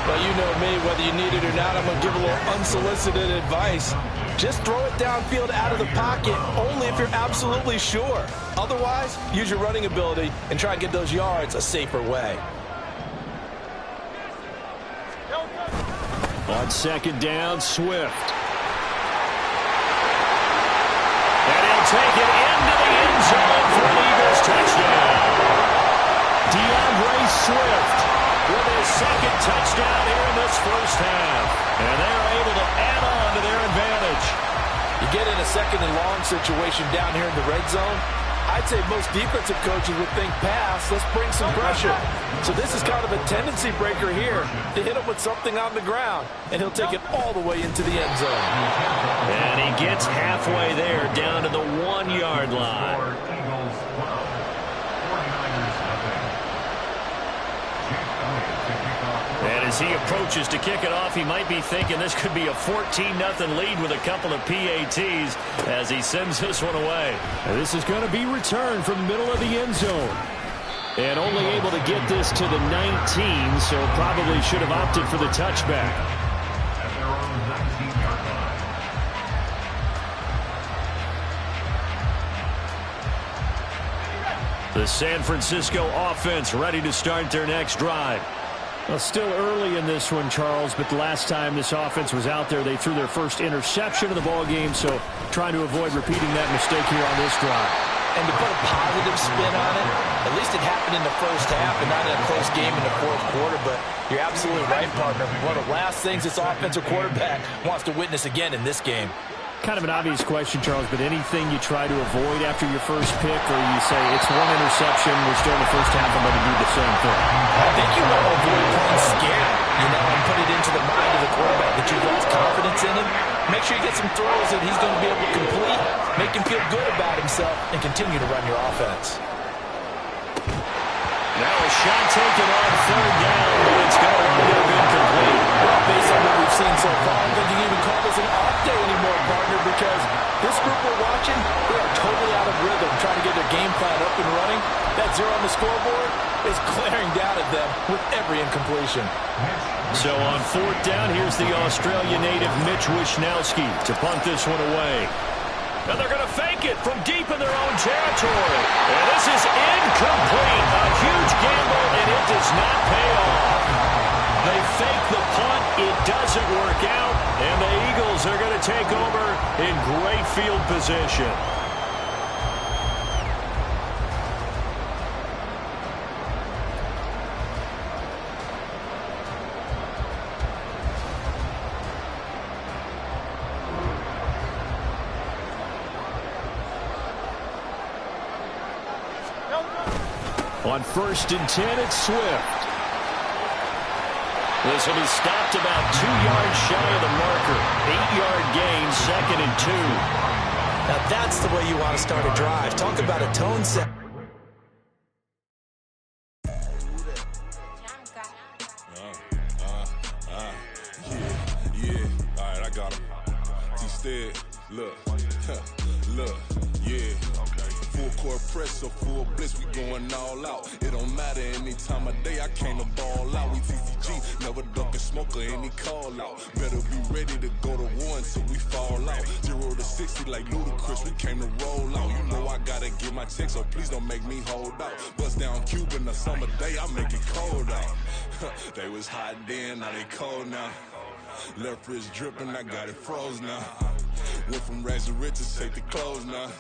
Well, you know me, whether you need it or not, I'm going to give a little unsolicited advice. Just throw it downfield out of the pocket, only if you're absolutely sure. Otherwise, use your running ability and try and get those yards a safer way. On 2nd down, Swift. And he'll take it into the end zone for an Eagles touchdown. DeAndre Swift with his 2nd touchdown here in this first half. And they're able to add on to their advantage. You get in a 2nd and long situation down here in the red zone, I'd say most defensive coaches would think pass, let's bring some pressure. So this is kind of a tendency breaker here to hit him with something on the ground, and he'll take it all the way into the end zone. And he gets halfway there, down to the 1-yard line. And as he approaches to kick it off, he might be thinking this could be a 14-0 lead with a couple of PATs as he sends this one away. And this is going to be returned from the middle of the end zone. And only able to get this to the 19, so probably should have opted for the touchback. The San Francisco offense ready to start their next drive. Well, still early in this one, Charles, but the last time this offense was out there, they threw their first interception of the ball game, so trying to avoid repeating that mistake here on this drive. And to put a positive spin on it, at least it happened in the first half and not in a close game in the 4th quarter, but you're absolutely right, partner. One of the last things this offensive quarterback wants to witness again in this game. Kind of an obvious question, Charles, but anything you try to avoid after your first pick, or you say it's 1 interception, we're still in the first half, I'm going to do the same thing? I think you want to avoid playing scared, and put it into the mind of the quarterback that you've lost confidence in him. Make sure you get some throws that he's going to be able to complete, make him feel good about himself, and continue to run your offense. Now a shot taken on 3rd down, but it's going to wind up incomplete. Well, based on what we've seen so far, I don't think you can even call this an off day anymore, partner, because this group we're watching, they are totally out of rhythm, trying to get their game plan up and running. That 0 on the scoreboard is glaring down at them with every incompletion. So on 4th down, here's the Australia native Mitch Wishnowsky to punt this one away. And they're going to fake it from deep in their own territory. And this is incomplete. A huge gamble, and it does not pay off. They fake the punt. It doesn't work out. And the Eagles are going to take over in great field position. On 1st and 10, it's Swift. This will be stopped about 2 yards shy of the marker. 8-yard gain, 2nd and 2. Now that's the way you want to start a drive. Talk about a tone set. Yeah. All right, I got him. Instead, look, yeah. Full court press or full blitz, we going all out. It don't matter any time of day, I came to ball out. We TCG, never duck a smoker, any call out. Better be ready to go to war until we fall out. 0 to 60 like Ludacris, we came to roll out. You know I gotta get my check, so please don't make me hold out. Bust down Cuban a summer day, I make it cold out. They was hot then, now they cold now. Left wrist dripping, I got it froze now. Went from rags to riches, take the clothes now.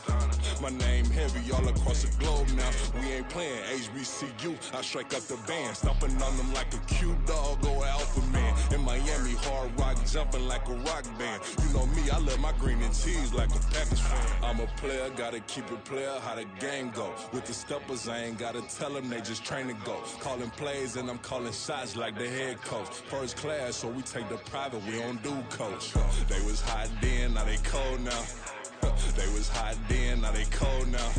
My name heavy all across the globe now. We ain't playing HBCU, I strike up the band. Stomping on them like a cute dog or alpha man. In Miami, hard rock jumping like a rock band. You know me, I love my green and cheese like a Packers fan. I'm a player, gotta keep it player, how the game go. With the steppers, I ain't gotta tell them, they just train to go. Calling plays and I'm calling shots like the head coach. First class, so we take the private, we don't do coach. They was hot then, now they cold now. They was hot then, now they cold now.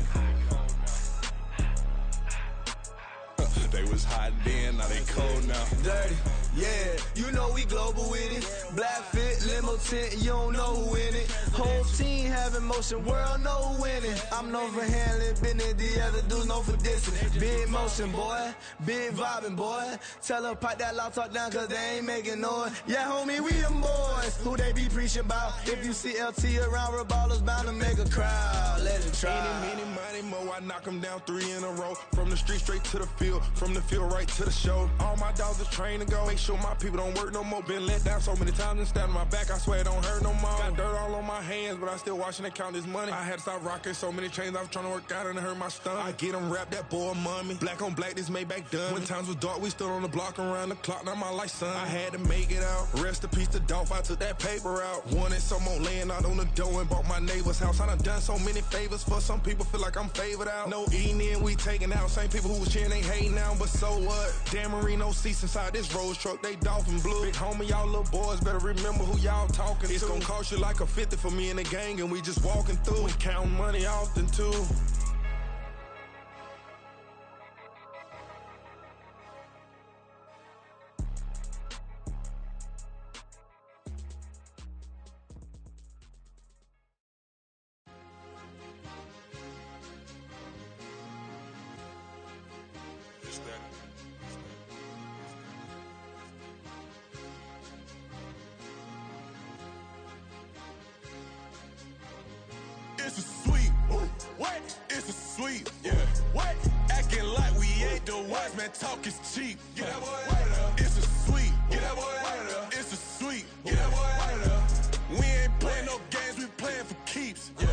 They was hot then, now they cold now. Dirty, yeah, you know we global with it. Black fit, limo tint, you don't know who in it. Whole team having motion, world know who winning. I'm known for handling business, the other dudes known for dissing. Big motion, boy, big vibing, boy. Tell her pipe that loud talk down, cause they ain't making noise. Yeah, homie, we them boys, who they be preaching about. If you see LT around, Reballer's bound to make a crowd. Let it try. Eeny, meeny, miny, mo, I knock them down 3 in a row. From the street straight to the field, from the field right to the show. All my dogs are trained to go. Make sure my people don't work no more. Been let down so many times and stand on my back, I swear it don't hurt no more. Got dirt all on my hands, but I still watching and count this money. I had to stop rocking so many chains, I was trying to work out and it hurt my stomach. I get them rap, that boy mommy. Black on black, this Maybach done. When times was dark, we stood on the block around the clock, now my life son. I had to make it out. Rest in peace to Dolph, I took that paper out. Wanted some more laying out on the door and bought my neighbor's house. I done done so many favors for some people, feel like I'm favored out. No eating in, we taking out. Same people who was cheering, they hating now, but so what? Dan Marino seats inside this Rolls truck, they Dolphin blue. Big homie, y'all little boys better remember who y'all talking to. It's gonna cost you like a 50 for me and the gang, and we just walking through. We counting money often too. It's a sweet, what? It's a sweet, yeah. What? Acting like we ain't the ones, man. Talk is cheap. Get that boy out of there. It's a sweet, get that boy out of there. It's a sweet, get that boy out of there. We ain't playing no games, we playing for keeps. Yeah.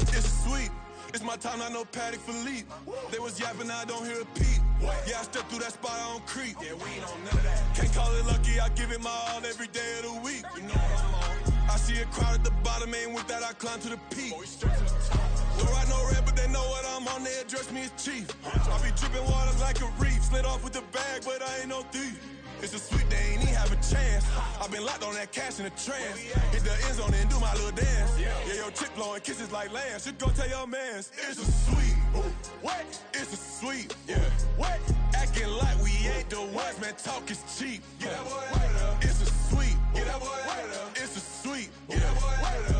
It's a sweet. It's my time, not no Paddock Philippe. They was yapping, I don't hear a peep. Yeah, I step through that spot, I don't creep. Yeah, we ain't on none of that. Can't call it lucky, I give it my all every day of the week. You know what I'm on. I see a crowd at the bottom, and with that I climb to the peak. Throw out no red, but they know what I'm on, they address me as chief. I be dripping water like a reef, slid off with the bag, but I ain't no thief. It's a sweet, they ain't even have a chance. I been locked on that cash in the trance. Hit the end zone and do my little dance. Yeah, your chick blowing kisses like Lance. You go tell your mans. It's a sweet. What? It's a sweet. Yeah. What? Acting like we ain't the ones, man. Talk is cheap. Get that boy out of there. It's a sweet. Get that boy out of there. It's a sweet. Get that boy out of there.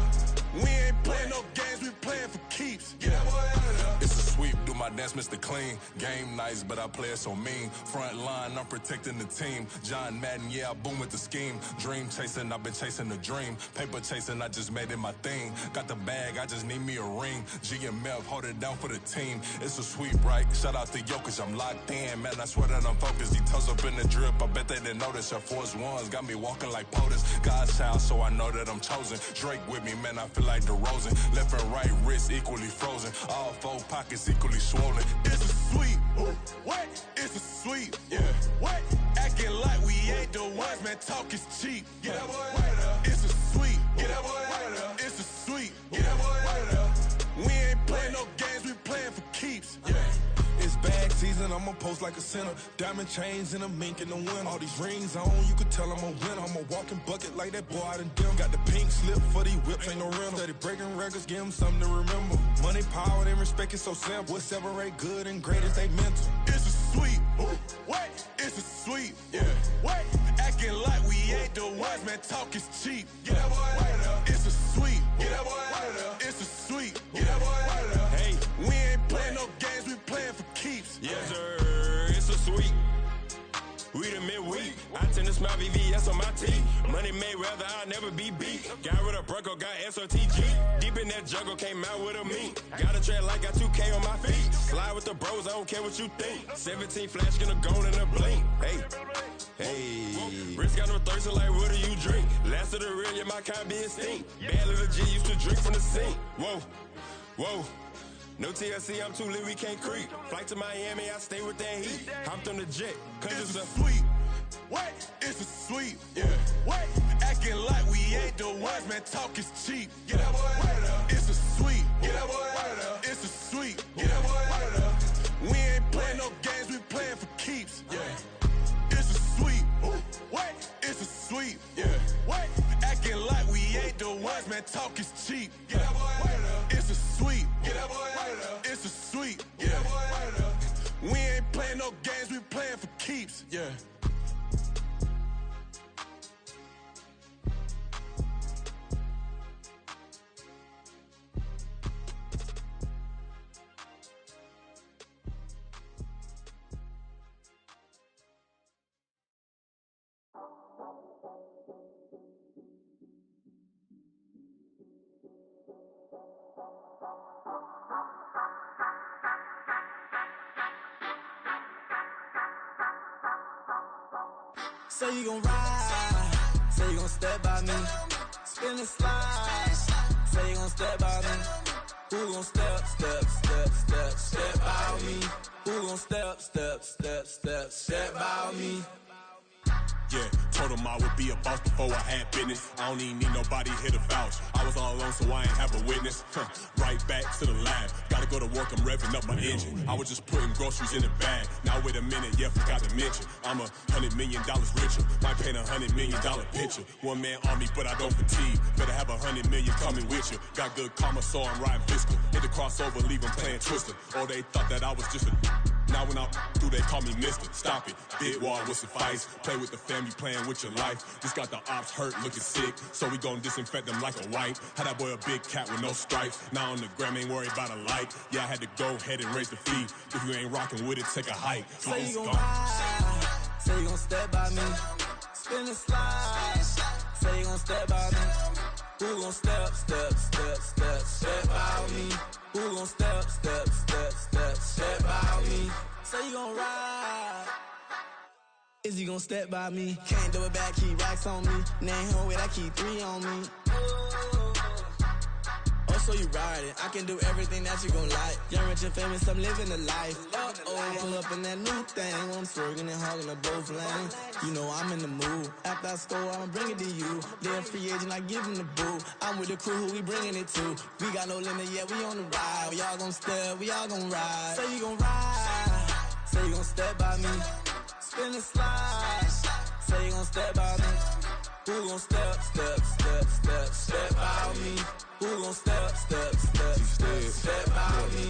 We ain't playing no games, we playing for keeps. Get that boy out of there. It's a sweep, do my dance, Mr. Clean. Game nice, but I play it so mean. Front line, I'm protecting the team. John Madden, yeah, I boom with the scheme. Dream chasing, I've been chasing the dream. Paper chasing, I just made it my thing. Got the bag, I just need me a ring. GMF, hold it down for the team. It's a sweep, right? Shout out to Jokic, I'm locked in. Man, I swear that I'm focused. He toes up in the drip, I bet they didn't notice. Air Force Ones got me walking like POTUS. God's child, so I know that I'm chosen. Drake with me, man, I feel like DeRozan. Left and right wrist equally frozen. All 4 pockets equally swollen. It's a sweet. What? It's a sweet. Yeah. What? Acting like we ain't the ones, man. Talk is cheap. Get that boy out of there. It's a sweet. Get that boy out of there. It's a sweet. Get that boy out of there. We ain't playing no games, we playing for keeps. Yeah. It's bag season, center. I'ma post like a center. Diamond chains and a mink in the winter. All these rings on, you could tell I'm a winner. I'm a walking bucket like that boy out in Denver. Got the pink slip for these whips, ain't no rental. Steady breaking records, give them something to remember. Money, power, and respect is so simple. What separate good and great is they mental. It's a sweet, what? It's a sweet, yeah. What? Acting like we ain't the ones, man. Talk is cheap. Get that boy out of there. It's a sweet, get that boy out of there. It's a sweet, get that boy out of there. Hey, we ain't playing no games, we playing for keeps. Yes, sir. It's a sweet. We the midweek. I tend to smile VVS on my teeth. Money made rather I'll never be beat. Got rid of Bronco, got SOTG. Deep in that jungle, came out with a meat. Got a tread like got 2K on my feet. Slide with the bros, I don't care what you think. 17 flash, gonna go in a blink. Hey, Rich got no thirst, like what do you drink? Last of the real, yeah, my kind be extinct. Bad little G used to drink from the sink. Whoa. No TLC, I'm too lit, we can't creep. Flight to Miami, I stay with that heat. Hopped on the jet, cause it's a sweet. What? It's a sweet. Yeah. What? Acting like we ain't the ones, man. Talk is cheap. Get that boy out of there. It's a sweet. Get that boy out of there. It's a sweet. Get that boy out of there. We ain't playing no games, we playing for keeps. Yeah. It's a sweet. What? It's a sweet. Yeah. What? Acting like we ain't the ones, man. Talk is cheap. Get that boy out of there. It's a sweet. Get that boy out of there. It's a sweet. Get that boy out of there. We ain't playing no games, we playing for keeps. Yeah. Say you gon' ride, say you gon' step by me, spin and slide, say you gon' step by me, who gon' step by me, who gon' step by me. Yeah, told him I would be a boss before I had business. I don't even need nobody here to vouch. I was all alone, so I ain't have a witness. Right back to the lab. Gotta go to work, I'm revving up my engine. I was just putting groceries in the bag. Now wait a minute, yeah, forgot to mention. I'm $100 million richer. Might paint $100 million picture. One man army, but I don't fatigue. Better have 100 million coming with you. Got good karma, so I'm riding fiscal. Hit the crossover, leave them playing Twister. Or they thought that I was just a... Now when I do, they call me Mister. Stop it. Big wall with suffice. Play with the family, playing with your life. Just got the ops hurt, looking sick. So we gon' disinfect them like a wipe. Had that boy a big cat with no stripes. Now on the gram, ain't worried about a light. Yeah, I had to go ahead and raise the fee. If you ain't rocking with it, take a hike. Say you gon' ride, say you gon' step by me, spin and slide, say you gon' step by me, who gon' step by me, who gon' step by me, say you gon' ride, is you gon' step by me, can't do it back, keep racks on me, name home with I keep 3 on me. So you ride it, I can do everything that you gon' like. Young, rich, and famous, I'm living the life. Pull up in that new thing, I'm swerving and hogging up both lanes. You know I'm in the mood. After I score, I'ma bring it to you. They're a free agent, I give them the boo. I'm with the crew, who we bringing it to. We got no limit, yeah, we on the ride. We all gon' step, we all gon' ride. Say you gon' ride, say you gon' step by me, spin and slide. Say you gon' step by me, who gon' step by me? Who gon' step by me?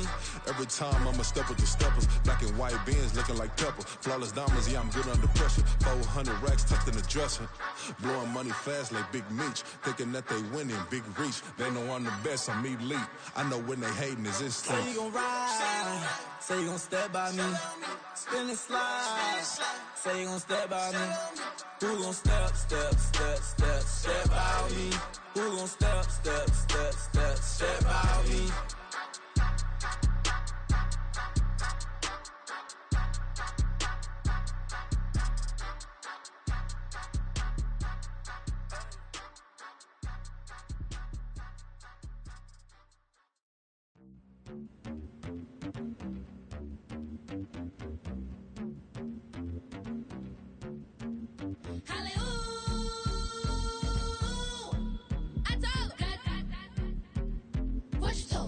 Every time I'ma step with the steppers. Black and white beans looking like pepper. Flawless diamonds, yeah, I'm good under pressure. 400 racks tucked in the dresser. Blowing money fast like Big Meech. Thinking that they winning, big reach. They know I'm the best, I'm elite. I know when they hating is instinct. Say you gon' ride, say you gon' step by me, spin and slide. Say you gon' step by me, who gon' step by me? Who gon' step by me? Push to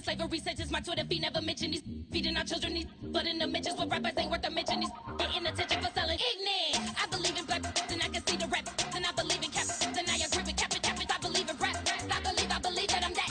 in slavery sentences. My Twitter feed never mention these feeding our children these, but in the mentions with rappers ain't worth a mention. These getting attention for selling ignorant. I believe in black and I can see the rap. And I believe in cap and I agree with cap. I believe in rap. I believe that I'm that.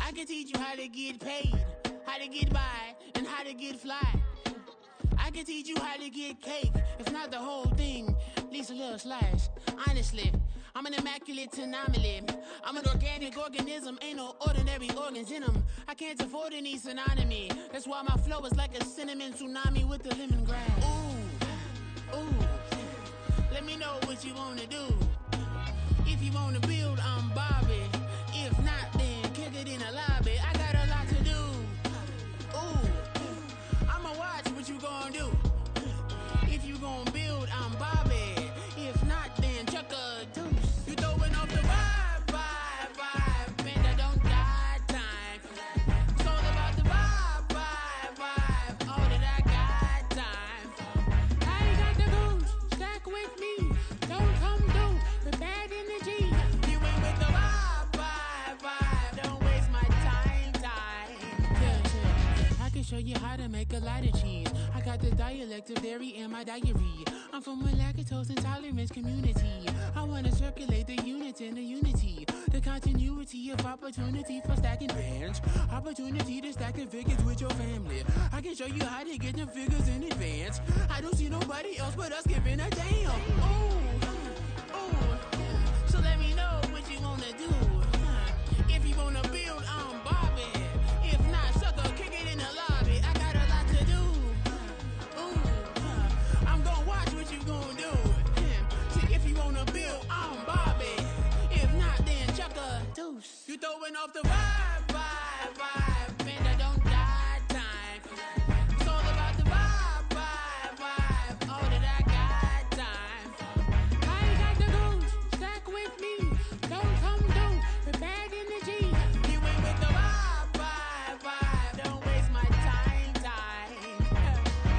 I can teach you how to get paid, how to get by, and how to get fly. I can teach you how to get cake, if not the whole thing, at least a little slice. Honestly, I'm an immaculate anomaly. I'm an organic organism, ain't no ordinary organs in them. I can't afford any synonymy. That's why my flow is like a cinnamon tsunami with the lemongrass. Ooh, ooh, let me know what you wanna do. If you wanna build, I'm Bobby. If not, then kick it in the lobby. I got a lot to do. Ooh, I'ma watch what you gon' do. If you gon' build, I'm Bobby. If not, then chuck a deuce. You throwing off the vibe, and I don't got time. It's all about the vibe, all that I got time. I ain't got the goose, stack with me. Don't come through with bad energy. You ain't with the vibe, don't waste my time. Yeah. I can show you how to make a lot of cheese. I got the dialect of dairy in my diary. I'm from a lactose intolerance community. I wanna circulate the units and the unity. The continuity of opportunity for stacking bands. Opportunity to stack the figures with your family. I can show you how to get the figures in advance. I don't see nobody else but us giving a damn. Ooh, so let me know what you wanna do. If you wanna build, I'm Bobby. If not, sucker, kick it in the lobby. I got a lot to do. Ooh, I'm gonna watch what you gonna do. See, if you wanna build, I'm Bobby. If not, then chuck a deuce. You throwing off the vibe, and I don't got time. It's all about the vibe, all that I got time. I ain't got the goose, stack with me. Don't come through with bad energy. You ain't with the vibe, don't waste my time.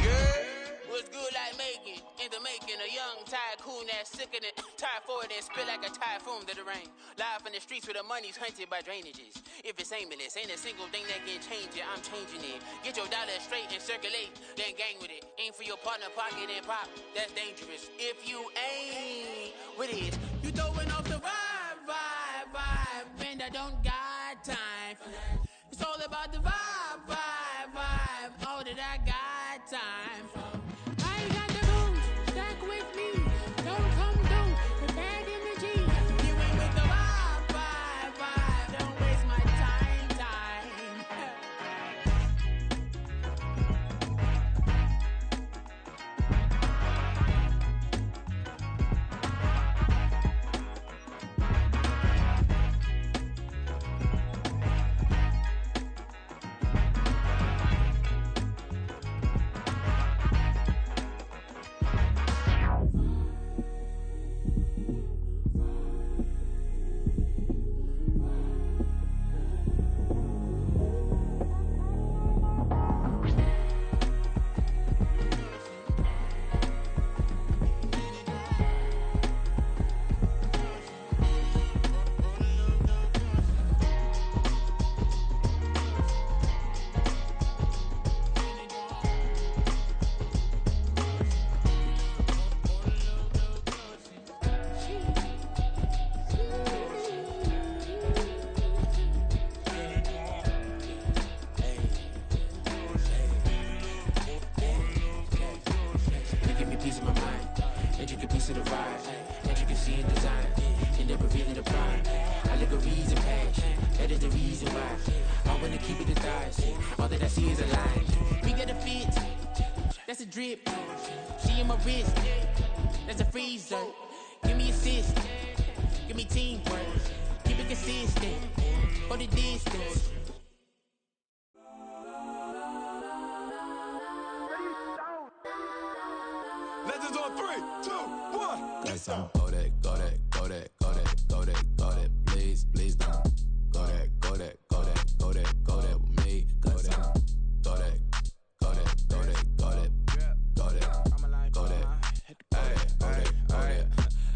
Yeah, what's good like making, in the making, a young tycoon that's sickening. Tire forward and spit like a typhoon to the rain. Live in the streets where the money's hunted by drainages. If it's aimless, ain't a single thing that can change it, I'm changing it. Get your dollar straight and circulate, then gang with it. Aim for your partner, pocket and pop, that's dangerous. If you ain't with it, you throwing off the vibe, and I don't got time. It's all about the vibe, all that I got time. I ain't got the goose, stack with me. Don't come through with bad energy. You ain't with the vibe, don't waste my time. That's a drip. She in my wrist. That's a freezer. Give me assist. Give me teamwork. Keep it consistent. For the distance. Legends on 3, 2, 1. Cause I'm go that, go that, go that, go that, go that, go that. Please, please don't go that, go that, go that, go that, go that with me. Cause I'm go that, go that, go that, go that, go that, go that, go that.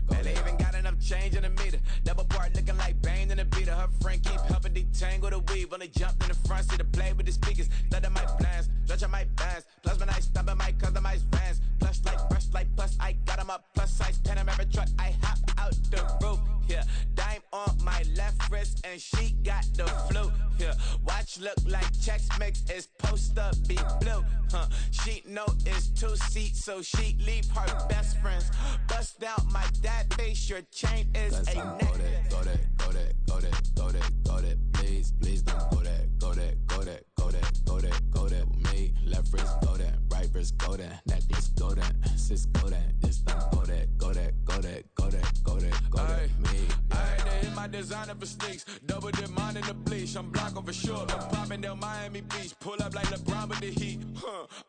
Man, they even got enough change in the meter. Double part looking like Bane in the beater. Her friend keep helping detangle the weave. When they jumped in the front seat to play with the speakers. Study my plans, stretch on my bands. Plus when I stop in my customized vans. Plush like brush like plus I got 'em up. Plus size Panamera truck. I hop out the roof. Yeah, dime on my left wrist and she got the flu. Yeah, watch look like Chex Mix is post up be blue. She know it's 2 seats, so she leave her best friends. Bust out my dad face, your chain is a neck. Go that, go that, go that, go that, go that, go that. Please, please don't go that, go that, go that, go that, go that, go that with me. Left wrist go that, right wrist go that, necklace go that, sis go that, this don't go that, go that, go that, go that, go that, go that with me. I had to hit my designer for sneaks. Double dip mine in the bleach. I'm blocking for sure. I'm popping down Miami Beach. Pull up like LeBron with the heat.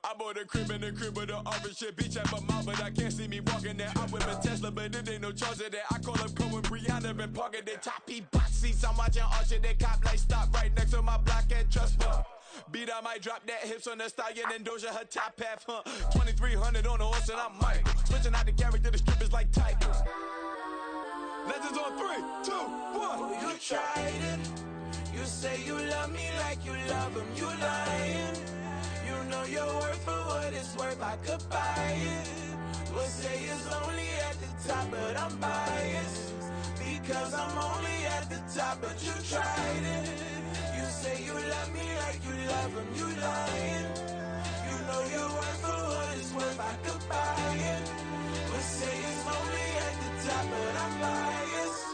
I bought a crib in the crib with the office shit. Beach at my mouth, but I can't see me walking there. I'm with a Tesla, but it ain't no charge of that. I call up Cohen, Brianna, and parking the top P box seats. I'm watching Archer, they cop like stop right next to my block at Trust Fund. Beat, I might drop that hips on the stallion and Doja her top half, 2300 on the horse and I'm Mike. Switching out the character, the strip is like Tigers. Legends on 3, 2, 1. Oh, you tried it. You say you love me like you love him. You lying. You know your worth for what it's worth. I could buy it. We'll say it's only at the top, but I'm biased. Because I'm only at the top, but you tried it. You say you love me like you love him. You lying. You know your worth for what it's worth. I could buy it. We'll say it's only at the top, but I'm biased.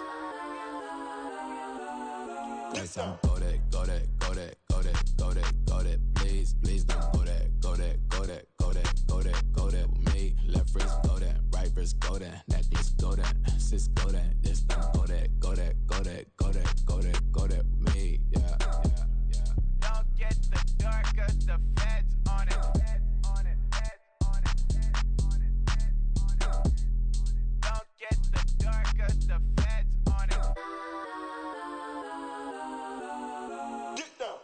Cause I'm go that, go that, go that, go that, go that, go that. Please, please don't go that, go that, go that, go that, go that, go that with me. Left wrist go that, right wrist go that, necklace go that, sis go that, this don't go that, go that, go that, go that, go that, go that with me. Yeah, yeah, yeah. Don't get the dark, cause the feds on it. Don't get the dark, cause the feds on it. Get down.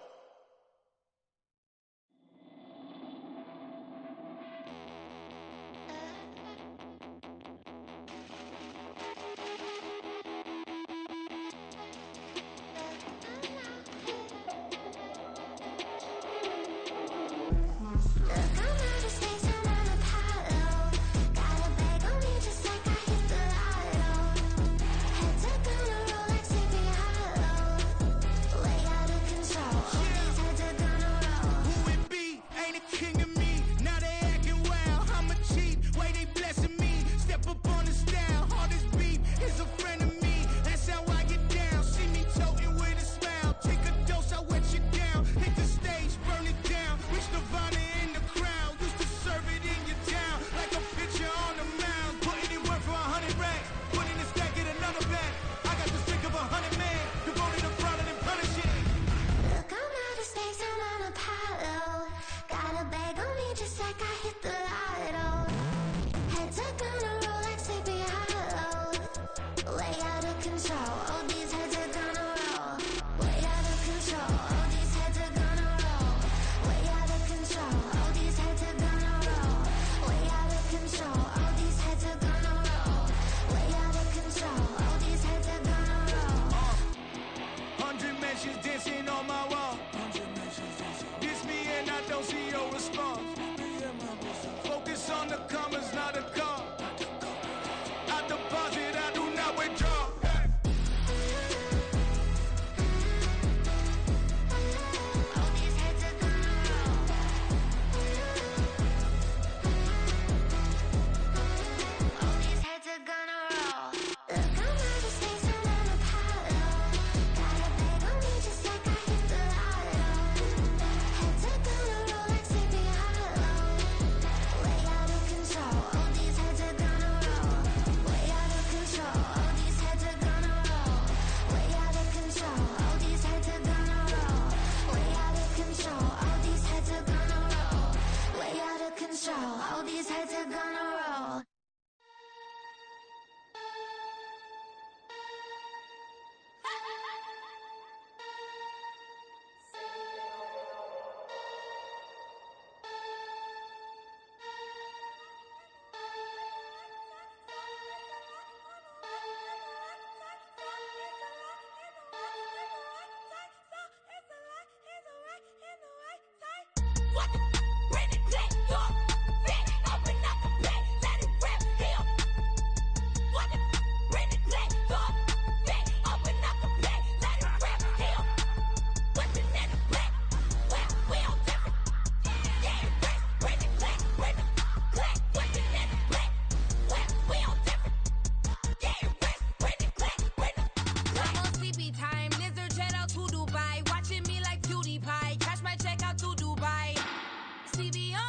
CB on.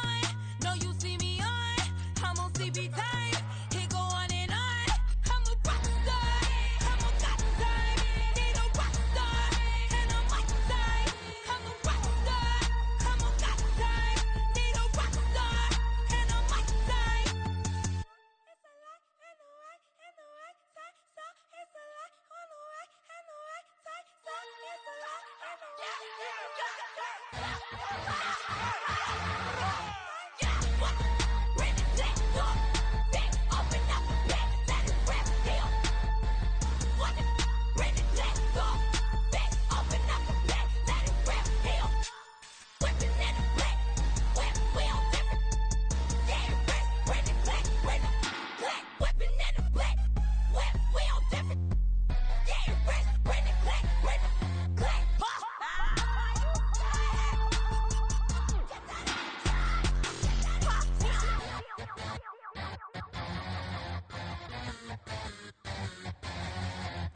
No, you see me on. I'm on CB time. It go on and on. I'm a rock star. I'm a god time. Need a rock star. And I'm my time. I'm a rock star. I'm a god time. Need a rock star. And I'm my time. It's a lot and the right and the right side. So it's a lot on the right and the right side. So it's a lot and the right.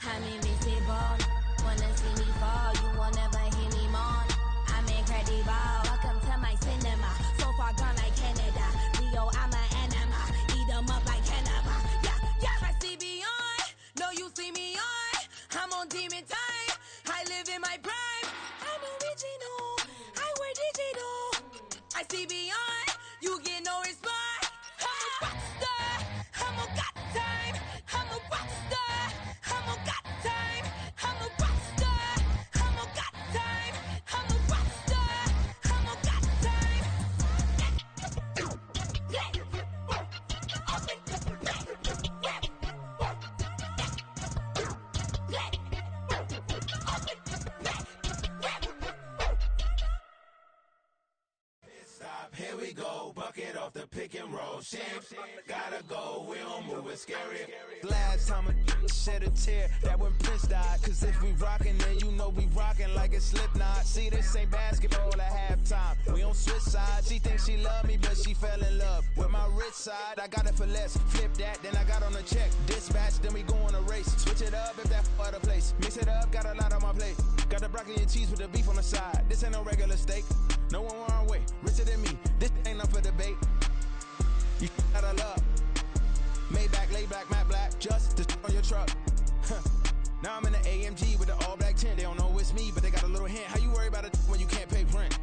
I'm invisible. Wanna see me fall, you will never hear me moan. I'm incredible. Welcome to my cinema. So far gone like Canada. Leo, I'm an anima. Eat 'em up like cannibal. Yeah, yeah. I see beyond. No, you see me on. I'm on demon time. I live in my prime. I'm original. I wear digital. I see beyond. You get no response. I'm a rock star. I'm a god time. I'm a rock star. I'm a god time. I'm a rock star. I'm a god time. I'm a rock star. I'm a god time. Stop, here we go, bucket off the pick and roll. Shit, gotta go, we don't move it scary. Last time a shed a tear, that when Prince died. Cause if we rockin', then you know we rockin' like a Slipknot. See, this ain't basketball at halftime. We on switch sides. She thinks she love me, but she fell in love with my rich side. I got it for less, flip that, then I got on a check. Dispatch, then we go on a race. Switch it up if that other place. Mix it up, got a lot on my plate. Got the broccoli and cheese with the beef on the side. This ain't no regular steak. No one wrong way, richer than me. This ain't up for debate. You out of love. Maybach, lay back, matte black, just the on your truck. Now I'm in the AMG with the all black tint. They don't know it's me, but they got a little hint. How you worry about it when you can't pay rent?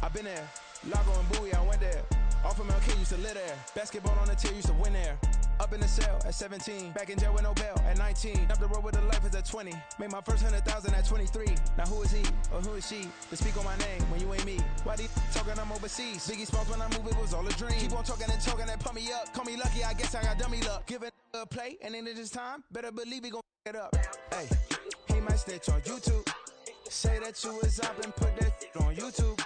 I've been there. Lago and Bowie, I went there. Off of MLK, used to live there. Basketball on the tier, used to win there. Up in the cell at 17. Back in jail with no bail at 19. Up the road with the life is at 20. Made my first 100,000 at 23. Now who is he or who is she to speak on my name when you ain't me? Why they talking I'm overseas? Biggie Smalls when I move, it was all a dream. Keep on talking and pump me up. Call me lucky, I guess I got dummy luck. Give it a play and then it's time. Better believe he gon' it up. Hey, he might snitch on YouTube. Say that you was up and put that on YouTube.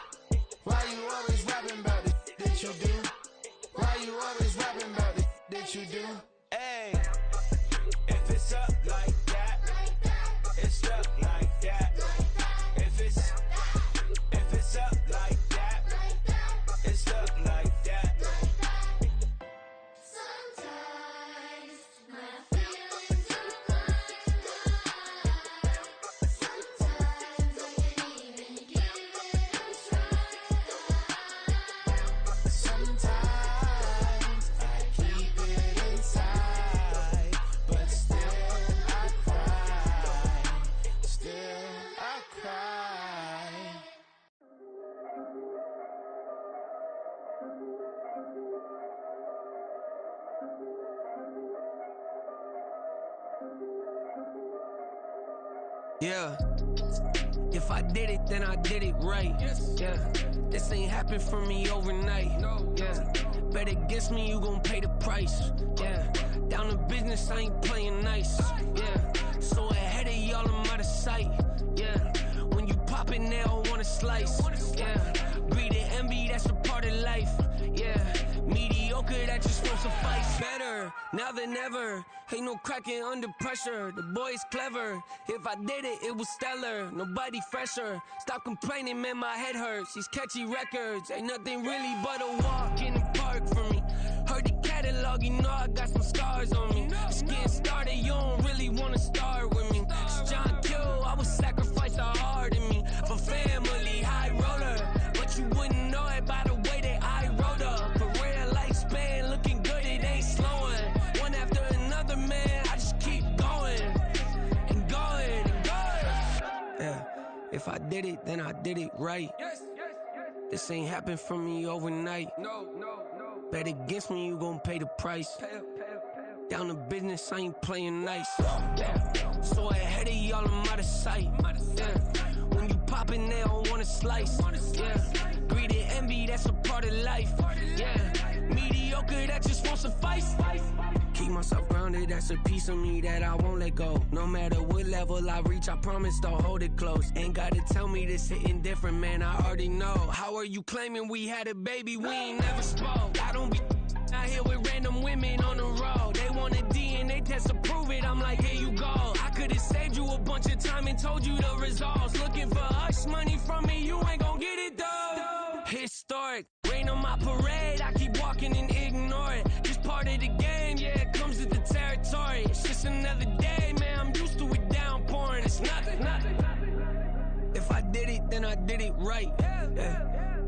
Why you always rapping about it that you do? Why you always rapping about it that you do? Hey, if it's up like that, it's up like that. If it's up like that, it's up like that. Sometimes my feelings are blind. Sometimes I can't even give it a try. Sometimes I keep it inside, but still I cry. Still I cry. Yeah. If I did it, then I did it right. Yeah. This ain't happened for me overnight. Yeah. Bet against me, you gon' pay the price. Yeah. Down to business, I ain't playing nice. Yeah. So ahead of y'all, I'm out of sight. Yeah. When you pop it, they don't wanna slice. Yeah. Greed and envy, that's a part of life. Yeah. Mediocre, that just won't suffice. Better now than ever. Ain't no cracking under pressure. The boy's clever. If I did it, it was stellar. Nobody fresher. Stop complaining, man, my head hurts. These catchy records ain't nothing really but a walk in the park for me. Heard the catalog, you know I got some scars on me. Just getting started, you don't really wanna start with me. It's John Kill, I would sacrifice a heart in me for family, high roller. But you wouldn't know it by the I did it, then I did it right. This ain't happened for me overnight. Bet against me, you gon' pay the price. Down to business, I ain't playing nice. So ahead of y'all, I'm out of sight. When you poppin', they don't wanna slice. Greed and envy, that's a part of life. Mediocre, that just won't suffice. Keep myself grounded, that's a piece of me that I won't let go. No matter what level I reach, I promise to hold it close. Ain't gotta tell me this hitting different, man, I already know. How are you claiming we had a baby, we ain't never spoke? I don't be out here with random women on the road. They want a DNA test to prove it, I'm like, here you go. I could've saved you a bunch of time and told you the results. Looking for hush money from me, you ain't gon' get it though. Historic, rain on my parade, I keep walking and ignore it. Just part of the game, yeah, it comes with the territory. It's just another day, man, I'm used to it downpouring. It's nothing. If I did it, then I did it right.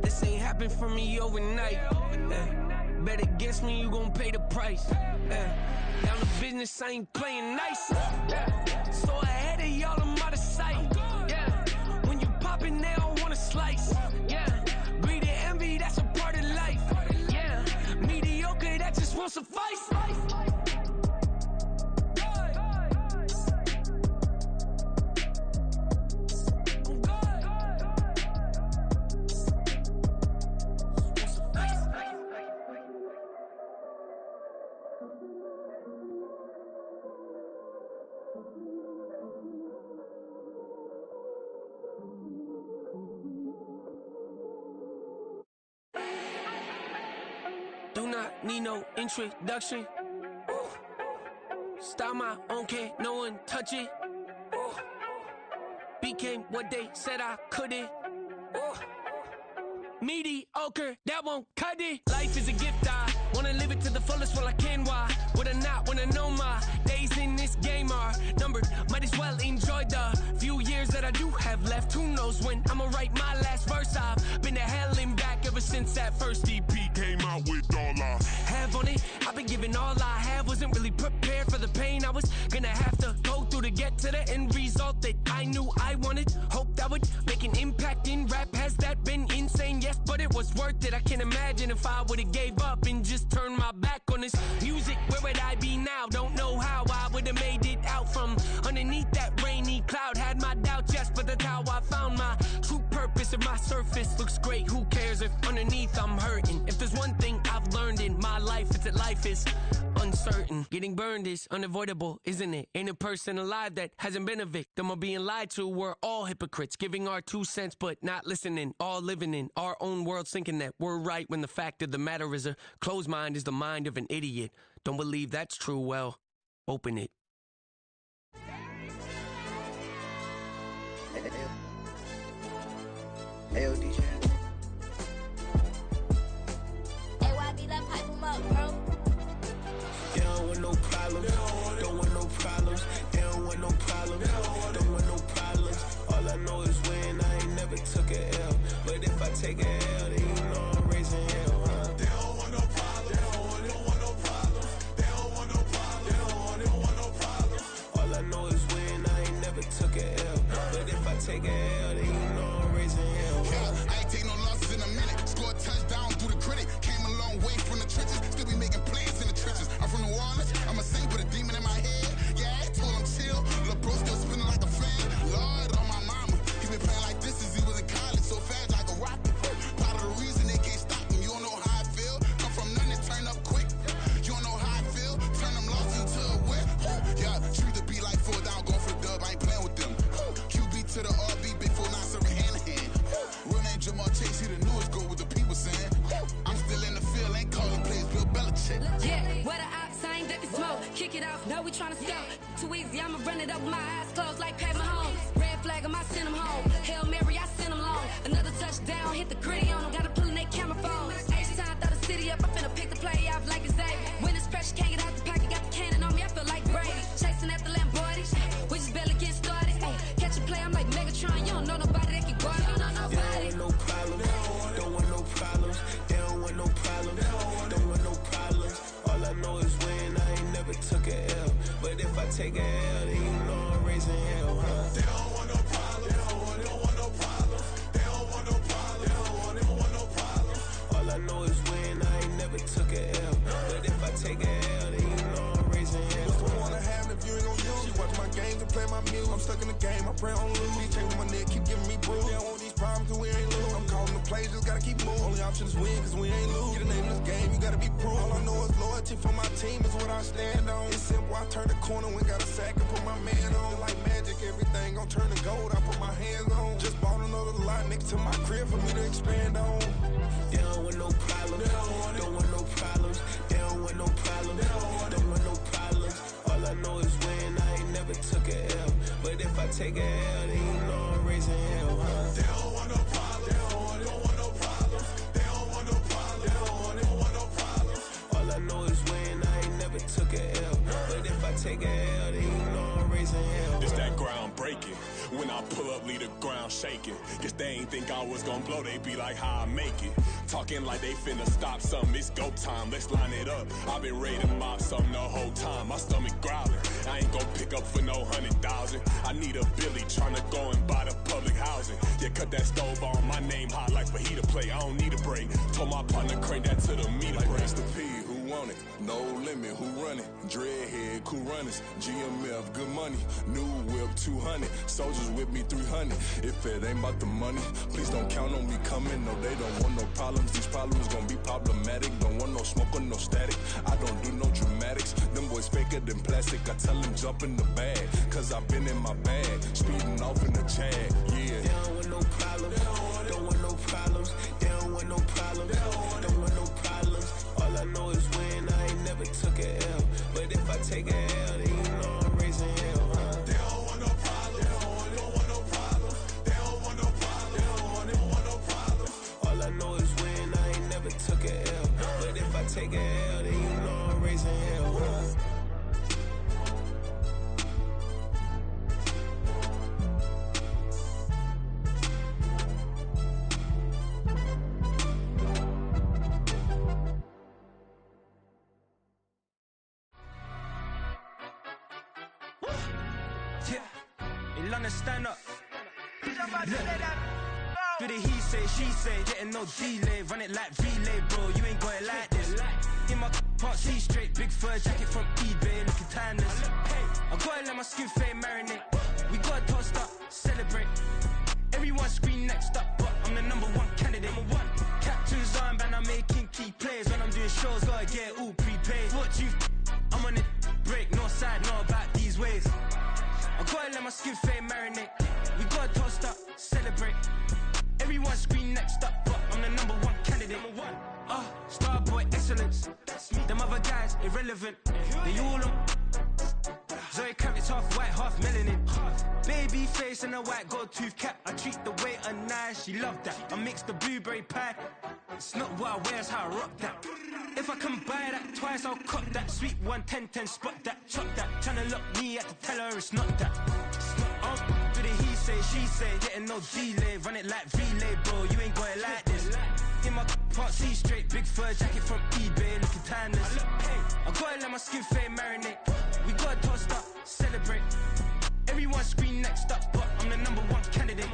This ain't happened for me overnight. Bet against me, you gon' pay the price. Down to business, I ain't playing nice. So ahead of y'all, I'm out of sight. When you poppin', they don't wanna slice. Greed and envy, that's a part of life. Mediocre, that just won't suffice. Do not need no introduction. Style my own, can't no one touch it. Became what they said I couldn't. Mediocre, that won't cut it. Life is a gift, I wanna live it to the fullest while I can. Why would I not wanna know my days in this game are numbered? Might as well enjoy the few years that I do have left. Who knows when I'ma write my last verse? I've been to hell and back ever since that first EP came out with all I have on it. I've been giving all I have, wasn't really prepared for the pain I was gonna have to go through to get to the end result that I knew I wanted. Hoped I would make an impact in rap. Has that been insane? Yes, but it was worth it. I can't imagine if I would've gave up and just turned my back on this music. Where would I be now? Don't know how I would've made it out from underneath that rainy cloud. Had my doubts, yes, but that's how I found my true purpose. If my surface looks great, who cares if underneath I'm hurting? If there's one thing I've learned in my life, it's that life is uncertain. Getting burned is unavoidable, isn't it? Ain't a person alive that hasn't been a victim of being lied to. We're all hypocrites, giving our 2 cents but not listening. All living in our own world, thinking that we're right when the fact of the matter is a closed mind is the mind of an idiot. Don't believe that's true? Well, open it. Hey, DJ. AYB, let pipe him up, bro. They don't want no problems. Don't want no problems. They don't want no problems. Don't want no problems. All I know is when I ain't never took a L. But if I take a L, then you know I'm raising hell, huh? They don't want no problems. They don't want no problems. They don't want no problems. They don't want no problems. All I know is when I ain't never took a L. But if I take a L, then you know I'm raising hell, huh? Yeah, I ain't take no losses in a minute. Scored touchdown through the critic. Came a long way from the trenches. Still be making plays in the trenches. I'm from New Orleans. I'm a saint with a demon in my head. Yeah, I told him chill. Lil' bro still spinning like a fan. Lord on my mama. He been playing like this since he was in college. So fast like a rocket. Part of the reason they can't stop him. You don't know how I feel. Come from nothing, turn up quick. You don't know how I feel. Turn them losses into a whip. Yeah, treat the beat like 4 down. Going for the dub. I ain't playing with them. QB to the RB. Big 4 9 serving hand to hand. Real name Jamal Chase. He the newest go with the people saying. I'm still in the field. Ain't calling plays. Bill Belichick. Yeah, where the ops, I ain't that smoke. Kick it off, now we tryna scout. Too easy, I'ma run it up with my eyes closed like Pat Mahomes. Red flag, I send him home. Hail Mary, I send him long. Another touchdown, hit the gritty on him. Gotta pull in they camera phones. H-time, throw the city up, I'm finna pick the play off like it's Xavier. When it's pressure, can't get out the pocket, got the cannon on me, I feel like Brady. Chasing at the Lamborghini, we just barely getting started. Ay, catch a play, I'm like Megatron, you don't know nobody that can guard it. You don't know nobody. They don't want no problems. Don't want no problems. They don't want no problems. Don't want no problems. All I know is when I ain't never took a L. But if I take a L, then you know I'm raising hell, huh? They don't want no problems. They don't want no problems. game, I pray on lose. These chains on my neck keep giving me bruise. They don't want these problems cause we ain't lose. I'm calling the plays, just gotta keep moving. Only option is win cause we ain't lose. Get a name in this game, you gotta be proof. All I know is loyalty for my team is what I stand on. It's simple, I turn the corner when got a sack and put my man on. Like magic, everything gon' turn to gold, I put my hands on. Just bought another lot next to my crib for me to expand on. They don't want no problems, don't want no problems. They don't want no problems, don't want no problems. All I know is win, I ain't never took a L. But if I take a L, then you know I'm raising hell, huh? They don't want no problems, they don't want no problems. They don't want no problems, they don't want no problems. All I know is win, I ain't never took a L. But if I take a L, then you know I'm raising hell. This that ground breaking. When I pull up, leave the ground shaking. Guess they ain't think I was gonna blow, they be like, how I make it. Talking like they finna stop something, it's go time, let's line it up. I've been ready to mop something the whole time, my stomach growling. I ain't gon' pick up for no 100,000. I need a Billy tryna go and buy the public housing. Yeah, cut that stove on, my name hot like fajita play. I don't need a break. Told my partner crank that to the meter like break. Mr. P, who want it? No limit, who run it? Dreadhead, cool runners. GMF, good money. New whip, 200. Soldiers with me, 300. If it ain't about the money, please don't count on me coming. No, they don't want no problems. These problems gon' be problematic. Don't want no smoke or no static. I don't do no dramatics. Them boys faker than plastic. I tell them jump in the bag, cause I've been in my bag. Speeding off in the Jag, yeah. They don't want no problems, don't want no problems. They don't want no problems, don't want no problems. All I know is win, I ain't never took a L. But if I take a L, then you know I'm raising hell, huh? They don't want no problems, they don't want no problems. They don't want no problems, they don't want no problems. All I know is win, I ain't never took a L. But if I take a L, then you know I'm raising hell, huh? Stand up. Do the he say, she say, getting no delay. Run it like relay, bro. You ain't got it like this. In my can't see straight. Big fur jacket from eBay, looking timeless. I gotta let my skin fade marinate. We gotta toast up, celebrate. Everyone scream next up, but I'm the #1 candidate. Captain's armband, I'm making key plays. When I'm doing shows, gotta get it all prepaid. What you? I'm on it, break, no side, no about these ways. I gotta let my skin fade marinate. We gotta toast up, celebrate. Everyone scream next up, but I'm the #1 candidate. Starboy excellence. Them other guys irrelevant. They all on. Zoe Kravitz half white, half melanin. Baby face and a white gold tooth cap. I treat the waiter nice, she love that. I mix the blueberry pie. It's not what I wear, it's how I rock that. If I can buy that twice, I'll cop that. Sweet 110, spot that, chop that. Tryna lock me at the teller, it's not that. Do the he say, she say, getting no delay. Run it like relay, bro, you ain't got it like this. In my can't see straight. Big fur jacket from eBay, looking timeless. I gotta let my skin fade marinate. We gotta toast up, celebrate. Everyone scream next up, but I'm the #1 candidate.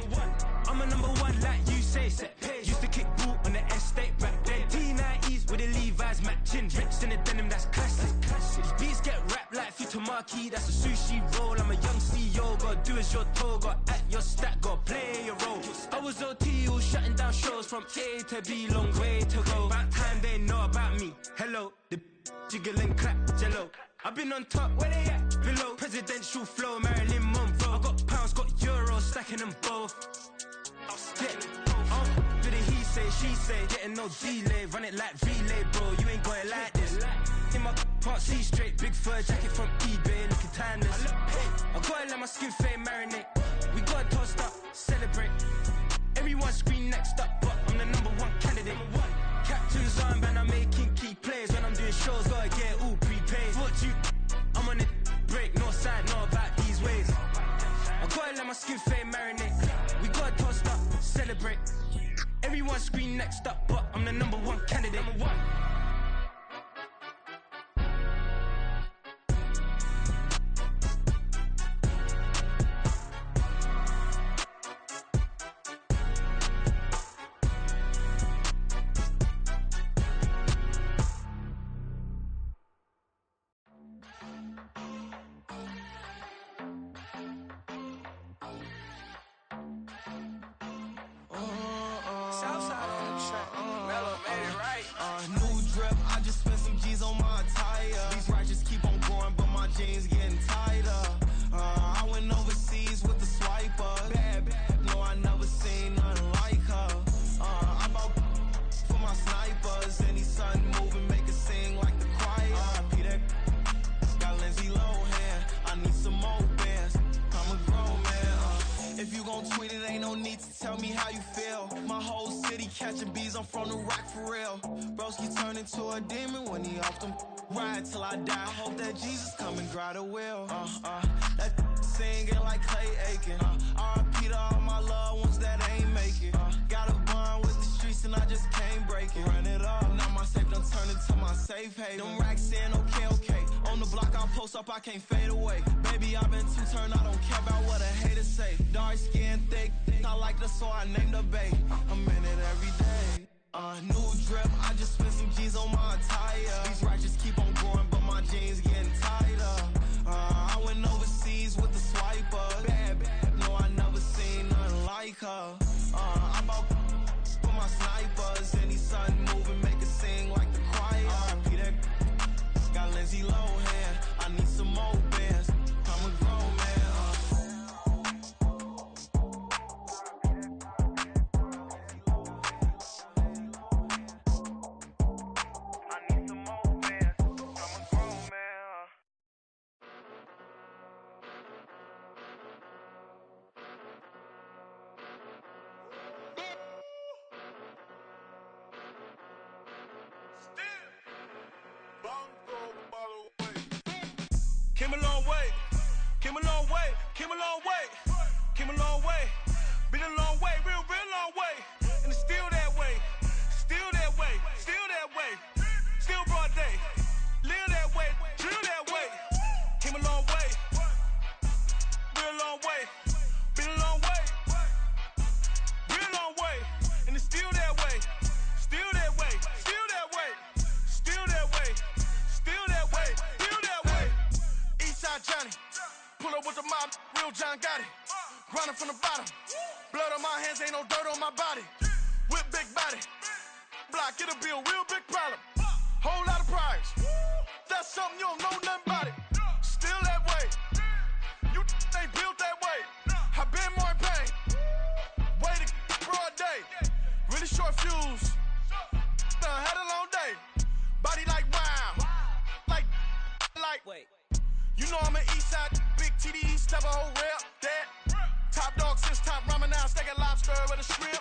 I'm a #1 like you say, set page. Used to kick boot on the estate back then. T90s with the Levi's matching. Rips in the denim, that's classic. These beats get wrapped like Futamaki, that's a sushi roll. I'm a young CEO, gotta do as you're told. Gotta act your stat, gotta play your role. I was OT, all shutting down shows from A to B, long way to go. About time they know about me. Hello, the jiggle and clap, jello. I've been on top, where they at? Below, presidential flow, Marilyn Monroe. I got pounds, got euros, stacking them both. Do the he say, she say, getting no delay. Run it like relay, bro, you ain't got it like this. In my can't see straight. Big fur jacket from eBay, looking timeless. I gotta let my skin fade marinate. We gotta toast up, celebrate. Everyone scream next up, but I'm the #1 candidate. Captain's armband, I'm making key plays. When I'm doing shows, gotta get it all prepaid. What you? I'm on it, break, no side, no about these ways. I gotta let my skin fade marinate. We gotta toast up, celebrate. Everyone scream next up, but I'm the #1 candidate. broski turn into a demon when he off them. Ride till I die. Hope that Jesus come and grab the wheel. That singing like Clay Aiken. R.I.P. to all my loved ones that ain't make it. Got a bond with the streets and I just can't break it. Run it up. Now my safe done turned into my safe haven. Them racks in, okay. On the block I'll post up, I can't fade away. Baby, I've been too turned, I don't care about what a hater say. Dark skin, thick, I like the so I named the babe. I'm in it every day. New drip, I just spent some G's on my attire. These righteous keep on growing, but my jeans getting tighter. I went overseas with the swiper. Bad, no, I never seen nothing like her. I bought for my snipers. Any sudden moving, make it sing like the choir. R.I.P. that got Lindsay Lohan. I need some more bands. I'm a grown man. Came a long way, came a long way, came a long way, came a long way, been a long way, real long way, and it's still that way, still that way, still that way, still broad day, live that way, drill that way, came a long way, real long way, been a long way, real long way, and it's still that way, still that way, still that way, still that way, still that way, still that way. Eastside Johnny, pull up with the mob, real John Gotti. Grinding from the bottom, blood on my hands, ain't no dirt on my body. Whip big body, block, get a bill, real big problem. Whole lot of priors, that's something you don't know nothing about it. Still that way, you ain't built that way. I been more in pain, way to broad day. Really short fuse, had a long day. Body like wow, like. Wait. You know I'm an Eastside, big TDE, step a whole rep, that. Top dog since top ramen now, steak a lobster with a shrimp,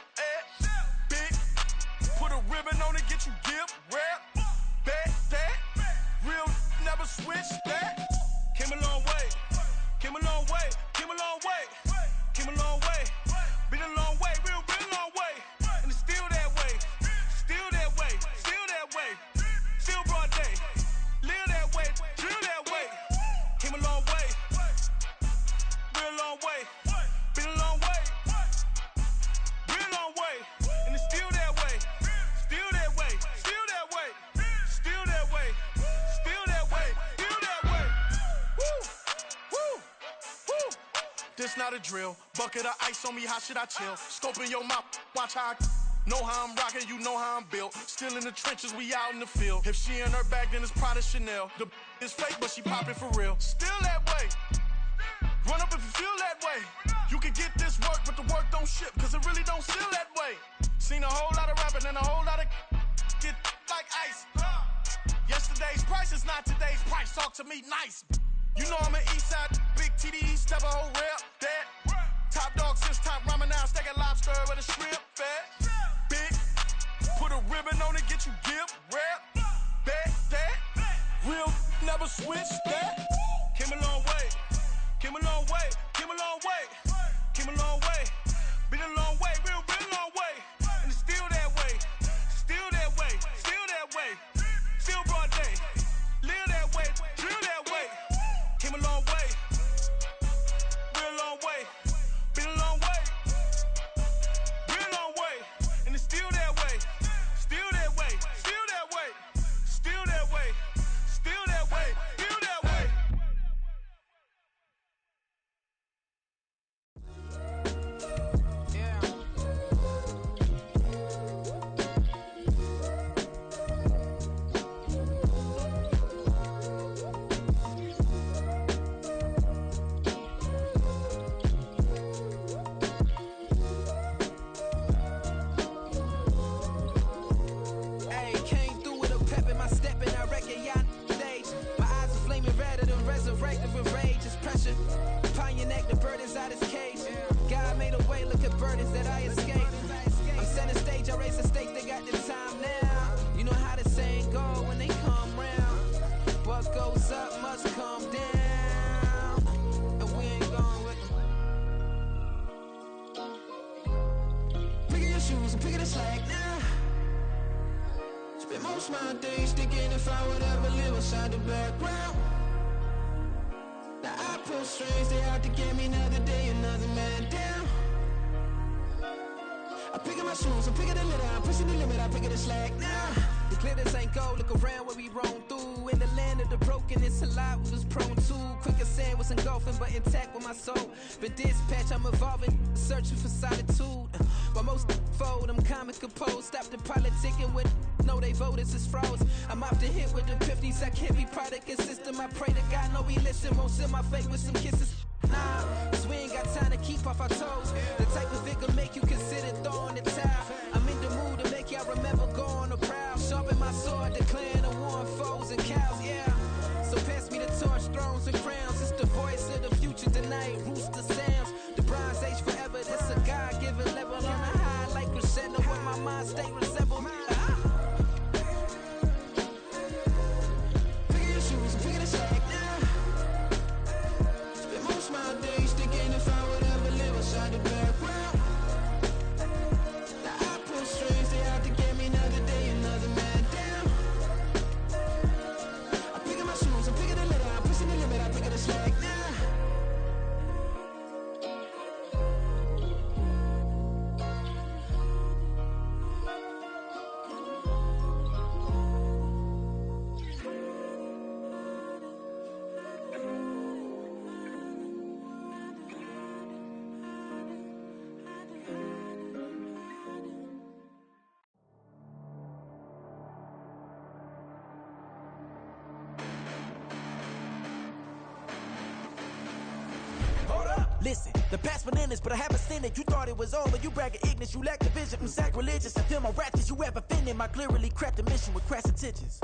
big, put a ribbon on it, get you gift, rap, bet, that. Real never switch, that. Came a long way, came a long way, came a long way, came a long way. Been a long way, real long way. And it's still that way, still that way, still that way. Still broad day, live that way, drill that way. Came a long way, real long way, been a long way, real long way, and it's still that way, still that way, still that way, still that way, still that way, still that way. Woo, woo, woo. This not a drill, bucket of ice on me, how should I chill? Scope in your mouth, watch how I know how I'm rocking, you know how I'm built. Still in the trenches, we out in the field. If she in her bag, then it's Prada Chanel. The is fake, but she poppin' for real. Still that way. Run up if you feel that way. You can get this work, but the work don't ship, cause it really don't feel that way. Seen a whole lot of rapping and a whole lot of get like ice. Yesterday's price is not today's price. Talk to me nice. You know I'm an Eastside, big TDE, step a whole rep, that. Top dog since top ramen now, steak a lobster with a shrimp, fat. Big, put a ribbon on it, get you gift, rap, bet, that. Real, never switch, that. Came a long way, came a long way, came a long way, came a long way. Been a long way, real long way. And it's still that way, still that way, still that way. Still broad day, live that way, drill that way. Came a long way, real long way. Been a long way, real long way. And it's still that way, still that way, still that way, still that way, still that way, still that way. Yeah. most my days thinking if I would ever live inside the background. Now I pull strings, they out to get me another day, another man down. I'm picking my shoes, I'm picking the litter, I'm pushing the limit, I'm picking the slack now. The clear this ain't gold, look around where we roam through. In the land of the broken, it's a lot we was prone to. Quick as sand was engulfing, but intact with my soul. Been dispatched, I'm evolving, searching for solitude. While most fold, I'm comic composed. Stop the politicking with no, they voters is froze. I'm off the hit with the 50s, I can't be product and system. I pray to God, no, we listen, won't send my fate with some kisses. Nah, cause we ain't got time to keep off our toes. The type of it can make you consider throwing the towel. I'm in the mood to make y'all remember going to proud. Sharpen my sword, declaring the war on foes and cows, yeah. So pass me the torch, thrones and crowns. It's the voice of the future tonight, rooster sounds. The bronze age forever, this a God-given level. On a high like crescendo, where my mind stay resembled. Picking your shoes, I'm picking the slack now. Spend most my days thinking if I would ever live inside the background. Now I pull strings, they out to get me another day, another man down. I'm picking my shoes, I'm picking the litter, I'm pushing the limit, I'm picking the slack now. Listen, the past bananas, but I haven't seen it. You thought it was over, you bragging ignorance, you lack the vision. I'm sacrilegious, I feel my ratchets, you have offended my clearly crafted mission with crass intentions.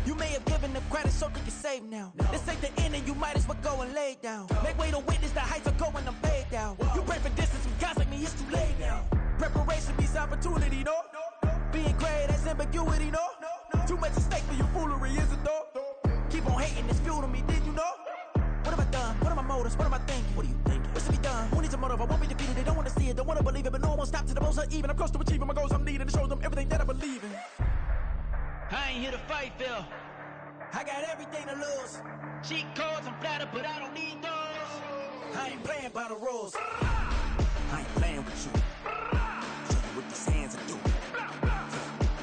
You may have given them credit so they can save now. This ain't the end and you might as well go and lay down. Make way to witness the heights are going, I'm paid down. You pray for distance with guys like me, it's too late now. Preparation means opportunity, no? Being great, that's ambiguity, no? Too much at stake for your foolery, is it though? Keep on hating, it's fuel to me, did you know? What have I done? What are my motives? What am I thinking? What are you thinking? What's to be done? Who needs a motive? I won't be defeated. They don't want to see it, don't want to believe it, but no one won't stop to the most even. I'm close to achieving my goals. I'm needing to show them everything that I believe in. I ain't here to fight, Phil. I got everything to lose. Cheat codes, I'm flattered, but I don't need those. I ain't playing by the rules. I ain't playing with you. Show you what these hands are doing.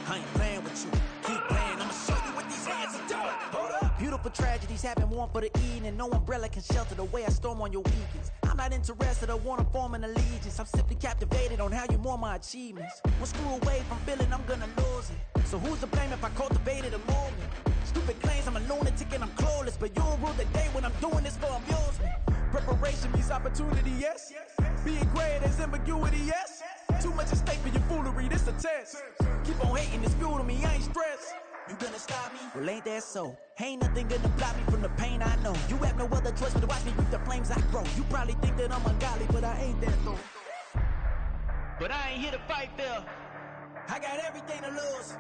I ain't playing with you. Keep playing, I'ma show you what these hands are doing. Hold up. Beautiful tragedies happen, one for the eating, and no umbrella can shelter the way I storm on your weekends. I'm not interested, I wanna form an allegiance. I'm simply captivated on how you mourn my achievements. One screw away from feeling I'm gonna lose it. So who's to blame if I cultivated a movement? Stupid claims I'm a lunatic and I'm clueless, but you'll rule the day when I'm doing this for amusement. Preparation means opportunity, yes. Being great as ambiguity, yes. Too much at stake for your foolery, this a test. Keep on hating, it's fuel to me, I ain't stressed. You gonna stop me? Well, ain't that so? Ain't nothing gonna block me from the pain I know. You have no other choice but to watch me reap the flames I grow. You probably think that I'm ungodly, but I ain't that though. But I ain't here to fight, Phil. I got everything to lose.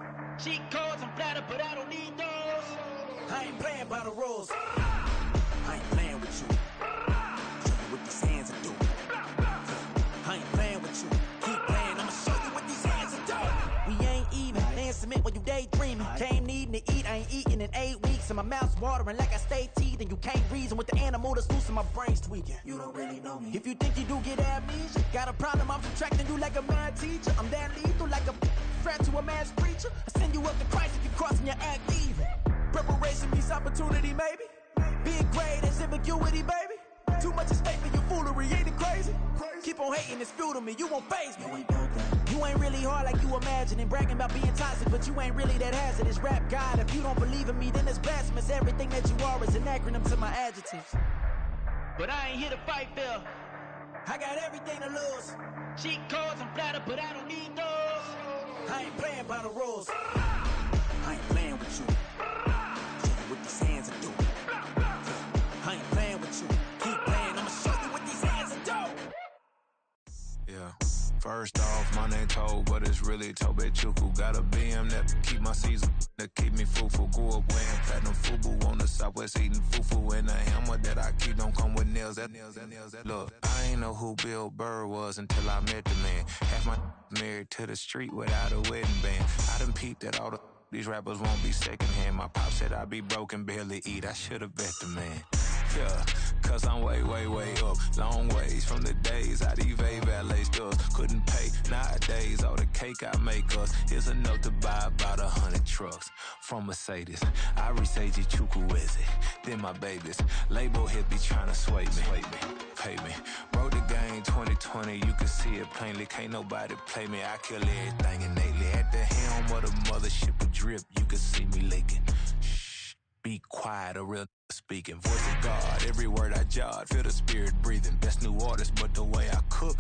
Cheat codes, I'm flattered, but I don't need those. I ain't playing by the rules. I ain't playing with you. Show you what these hands are doing. I ain't playing with you. Keep playing, I'ma show you what these hands are doing. We ain't even. They ain't submit when you daydreaming. Came needing to eat, I ain't eating in 8 weeks. And my mouth's watering like I stay teething. You can't reason with the animal that's loose and my brain's tweaking. You don't really know me. If you think you do get amnesia, got a problem, I'm subtracting you like a mad teacher. I'm that lethal like a threat to a mass preacher. I send you up to Christ if you crossing your act even. Preparation means opportunity, maybe. Being great is ambiguity, baby. Too much at stake for your foolery, ain't it crazy? Keep on hating, it's fuel to me, you won't faze me. You ain't really hard like you imagine and bragging about being toxic, but you ain't really that hazardous. Rap God, if you don't believe in me, then it's blasphemous. Everything that you are is an acronym to my adjectives. But I ain't here to fight, Phil. I got everything to lose. Cheat codes, I'm flattered, but I don't need those. I ain't playing by the rules. I ain't playing with you. Show you what these hands are doing. I ain't playing with you. Keep playing, I'ma show you what these hands are doing. Yeah. First off, my name Toad, but it's really Tobe Chuku. Got a BM that keep my season, that keep me fruitful. Grew up wearing platinum FUBU on the southwest eating fufu. And the hammer that I keep don't come with nails. Look, I ain't know who Bill Burr was until I met the man. Half my married to the street without a wedding band. I done peeped at all the These rappers won't be secondhand. My pop said I'd be broke and barely eat. I should've bet the man. Yeah, cause I'm way, way, way up. Long ways from the days I these valet stores couldn't pay. Nowadays, all the cake I make us is enough to buy about 100 trucks. From Mercedes, I resage Chukwueze. Then my babies, label hit be trying to sway me. Pay me. Wrote the game 2020, you can see it plainly. Can't nobody play me. I kill everything innately. At the helm of the mothership with drip, you can see me leaking. Shh, be quiet, a real speaking. Voice of God, every word I jot. Feel the spirit breathing. Best new artist, but the way I cook,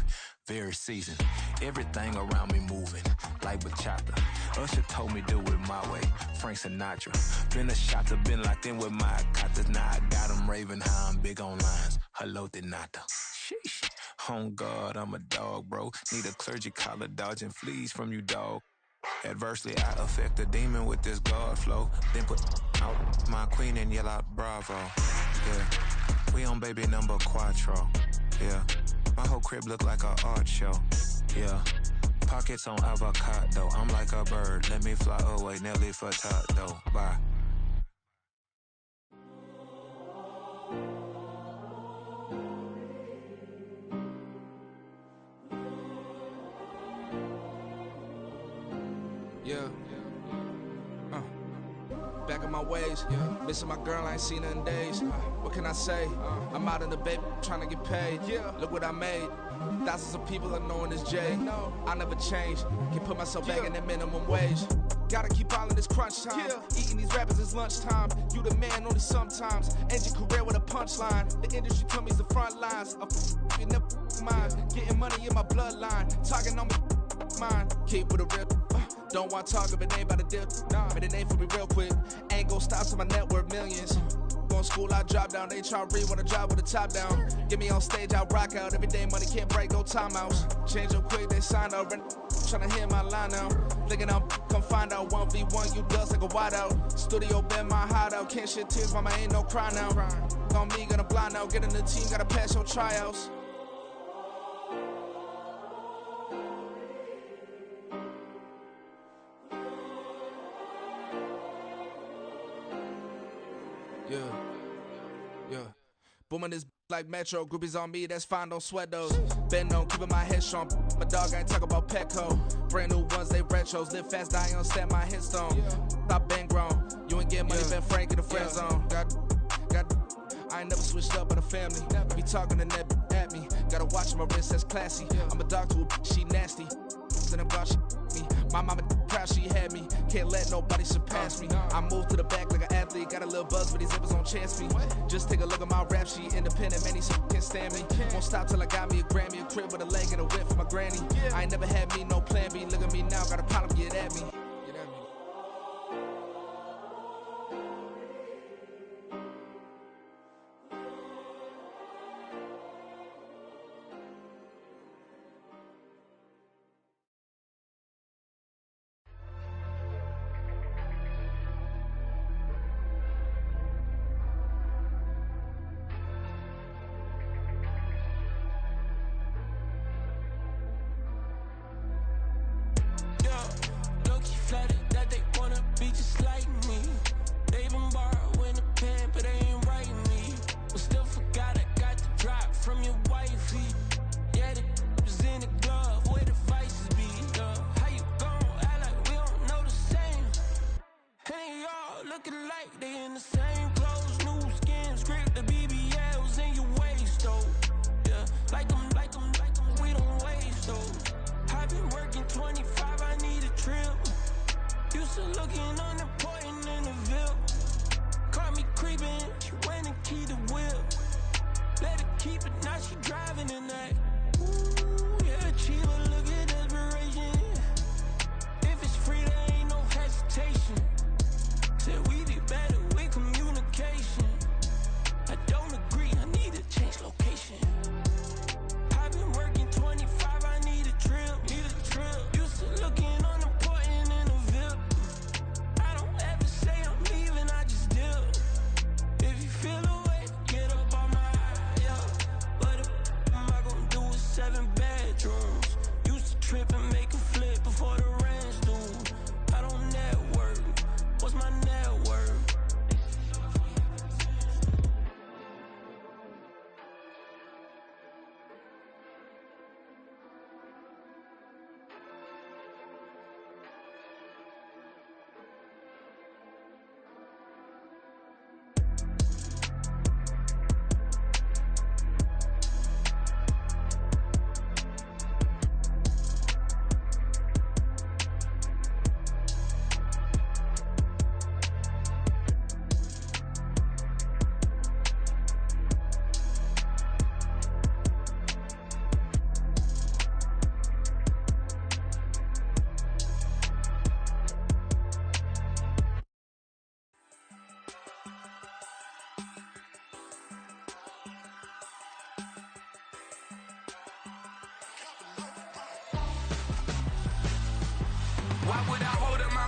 very seasoned. Everything around me moving, like bachata. Usher told me do it my way. Frank Sinatra. Been a shotter, been locked in with my katas. Now I got them raving how I'm big on lines. Hello, Denata. Sheesh. On God, I'm a dog, bro. Need a clergy collar, dodging fleas from you, dog. Adversely, I affect a demon with this God flow. Then put out my queen and yell out bravo. Yeah, we on baby number quattro. Yeah, my whole crib look like a art show. Yeah, pockets on avocado. I'm like a bird, let me fly away. Nelly Furtado, bye. Yeah. Back in my ways. Missing my girl, I ain't seen her in days. What can I say? I'm out in the baby, trying to get paid. Look what I made. Thousands of people are knowing this Jay. I never change. Can put myself back in that minimum wage. Gotta keep all in this crunch time. Eating these rappers is lunchtime. You the man only sometimes. End your career with a punchline. The industry told me it's the front lines. You never mind. Getting money in my bloodline. Talking on me, mine. Keep with a real. Don't want to talk if it ain't about a deal. But it ain't for me real quick. Ain't gon' stop till my net worth millions. Going school, I drop down. They try to read when I drop with the top down. Get me on stage, I rock out. Every day money can't break, no timeouts. Change up quick, they sign up. Tryna hear my line now. Thinking I'm come find out 1v1, you dust like a wideout. Studio been my hideout. Can't shed tears, mama ain't no cry now. On me, gonna blind out. Get in the team, gotta pass your tryouts. Yeah. Booming this like Metro. Groupies on me, that's fine, don't sweat those. Been on, keeping my head strong. My dog ain't talk about Petco. Brand new ones, they retros. Live fast, die on, stand my headstone. Stop been grown. You ain't get money, been Frank in the friend zone. I ain't never switched up on the family. Be talking to that at me. Gotta watch my wrist, that's classy. I'm a dog to a she nasty. Then I'm gone, she me. My mama proud she had me. Can't let nobody surpass me. I moved to the back like an athlete. Got a little buzz, but these zippers on chance me. Just take a look at my rap sheet. Independent, man, these can't stand me. Won't stop till I got me a Grammy. A crib with a leg and a whip for my granny. I ain't never had me no plan B. Look at me now, got a problem, get at me.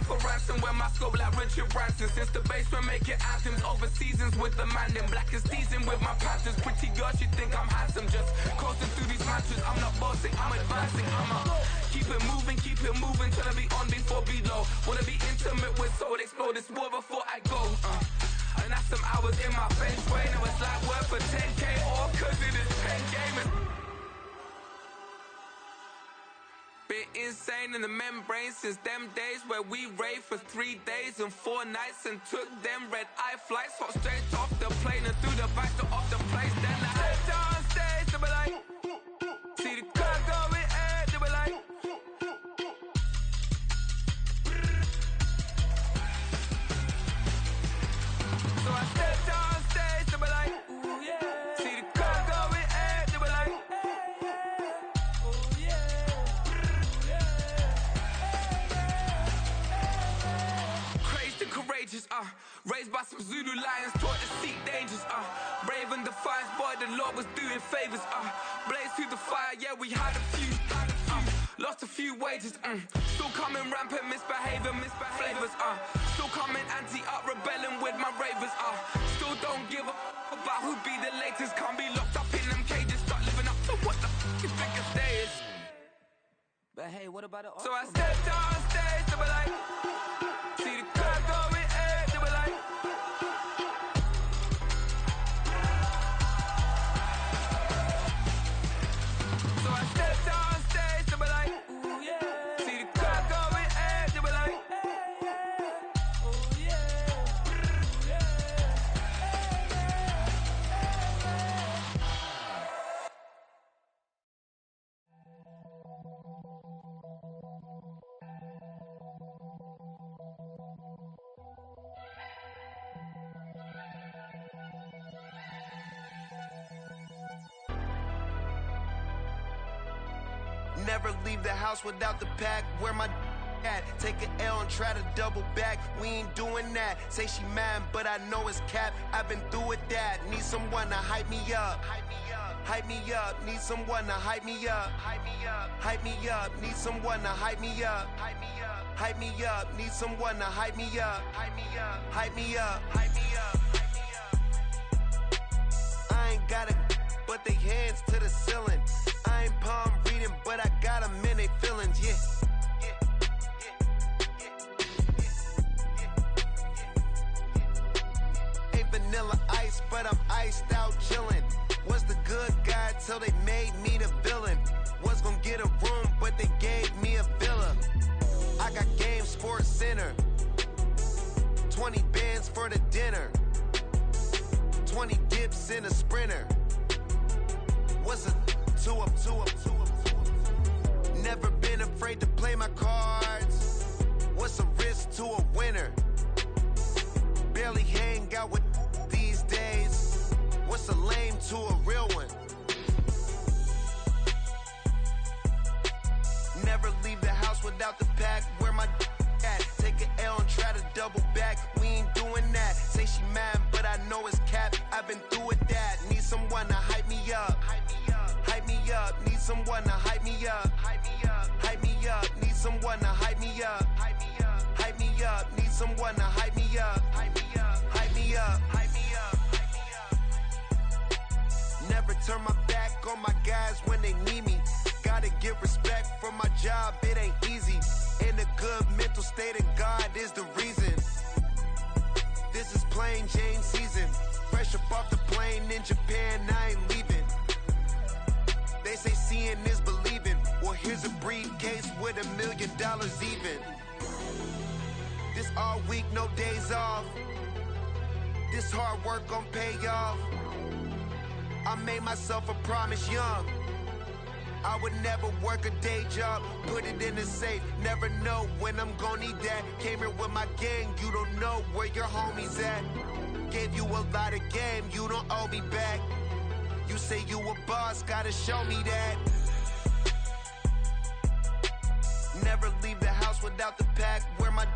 for ransom. When my scope like Richard Branson. Since the basement making anthems over seasons with the man. Them black is seasoned with my Panthers. Pretty girl, she think I'm handsome. Just coasting through these matches. I'm not bossing, I'm advancing. Keep it moving till I be on before below. Wanna be intimate with soul, explore this war before I go. And that's some hours in my bench way. Now it's like work for 10K or cause it is 10 gaming. Been insane in the membrane since them days where we raved for 3 days and 4 nights and took them red eye flights. Hot straight off the plane and through the back door of the place. Then I stepped on stage, they be like, see the crowd going ahead, they be like. So I stepped on stage, they be like, ooh yeah. See the crowd going ahead, they be like, ooh yeah. Crazed and courageous, raised by some Zulu lions, taught to seek dangers, brave and defiant, boy, the Lord was doing favors, blaze through the fire, yeah, we had a few, lost a few wages, still coming rampant, misbehaving, flavors, still coming anti-up, rebelling with my ravers, still don't give a about who be the latest, can't be locked up in them cages, start living up to what the you think a day is. But hey, what about the So I stepped on stage, they be like, see the crowd going ahead, they be like. So I stepped on stage, they be like, ooh yeah. See the crowd going ahead, they be like, ooh yeah. Never leave the house without the pack. Where my at? Take an L and try to double back. We ain't doing that. Say she mad, but I know it's cap. I've been through with that. Need someone to hype me up. Hype me up. Need someone to hype me up. Hype me up. Need someone to hype me up. Hype me up. Need someone to hype me up. Hype me up. Hype me up. I ain't got it, but they hands to the ceiling. I ain't palm reading, but I got them in they feelings, yeah. Ain't vanilla ice, but I'm iced out chillin'. Was the good guy till they made me the villain. Was gonna get a room, but they gave me a villa. I got game, Sports Center. 20 bands for the dinner. 20 dips in a Sprinter. What's a two up? Never been afraid to play my cards. What's a risk to a winner? Barely hang out with these days. What's a lame to a real one? Never leave the house without the pack. Where my at? Take an L and try to double back. We ain't doing that. Say she mad, but I know it's cap. I've been through with that. Need someone to hype me up. Hype me up. Need someone to hype me up. Hype me up. Need someone to hype me up. Hype me up. Need someone to hype me up. Hype me up. Never turn my back on my guys when they need me. Gotta give respect for my job, it ain't easy. In a good mental state of God is the reason. This is plain Jane season. Fresh up off the plane in Japan, I ain't leaving. They say seeing is believing. Well, here's a briefcase with $1 million even. This all week, no days off. This hard work gon' pay off. I made myself a promise young. I would never work a day job, put it in the safe. Never know when I'm gon' need that. Came here with my gang, you don't know where your homies at. Gave you a lot of game, you don't owe me back. You say you a boss, gotta show me that. Never leave the house without the pack. Where my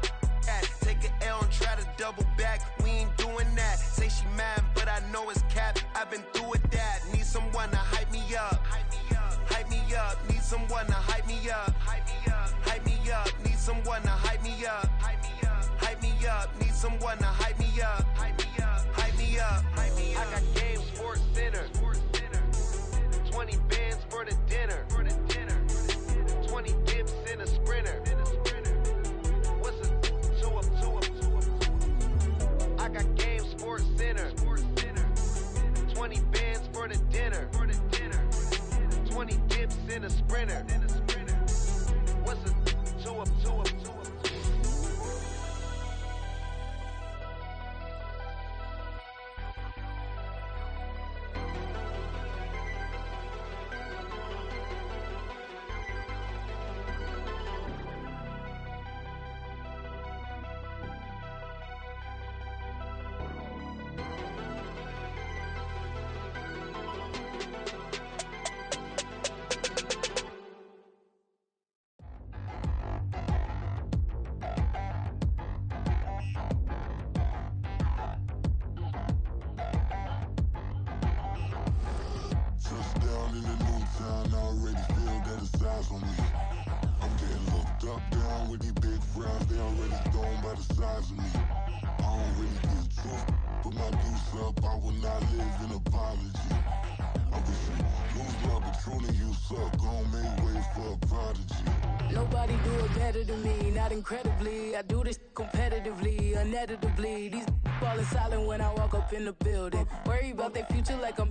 at? Take an L and try to double back. We ain't doing that. Say she mad, but I know it's cap. I've been through with that. Need someone to hype me up. Hype me up. Need someone to hype me up. Hype me up. Need someone to hype me up. someone to hype me up. Hype me up. Hype me up. Hype me up. I got Game Sports Center. 20 bands for the dinner. 20 dips in a sprinter. What's a 2 up? I got Game Sports Center. 20 bands for the dinner. 20 dips in a sprinter. What's a 2 up? Touchdown in the new town, I already feel that it's eyes on me. I'm getting looked up, down with these big frowns, they already thrown by the size of me. I don't really give truth, put my deuce up, I will not live in apology. I wish you lose love, but truly you suck, gon' make way for a prodigy. Nobody do it better than me, not incredibly. I do this competitively, uneditably. These falling silent when I walk up in the building. Worry about their future like I'm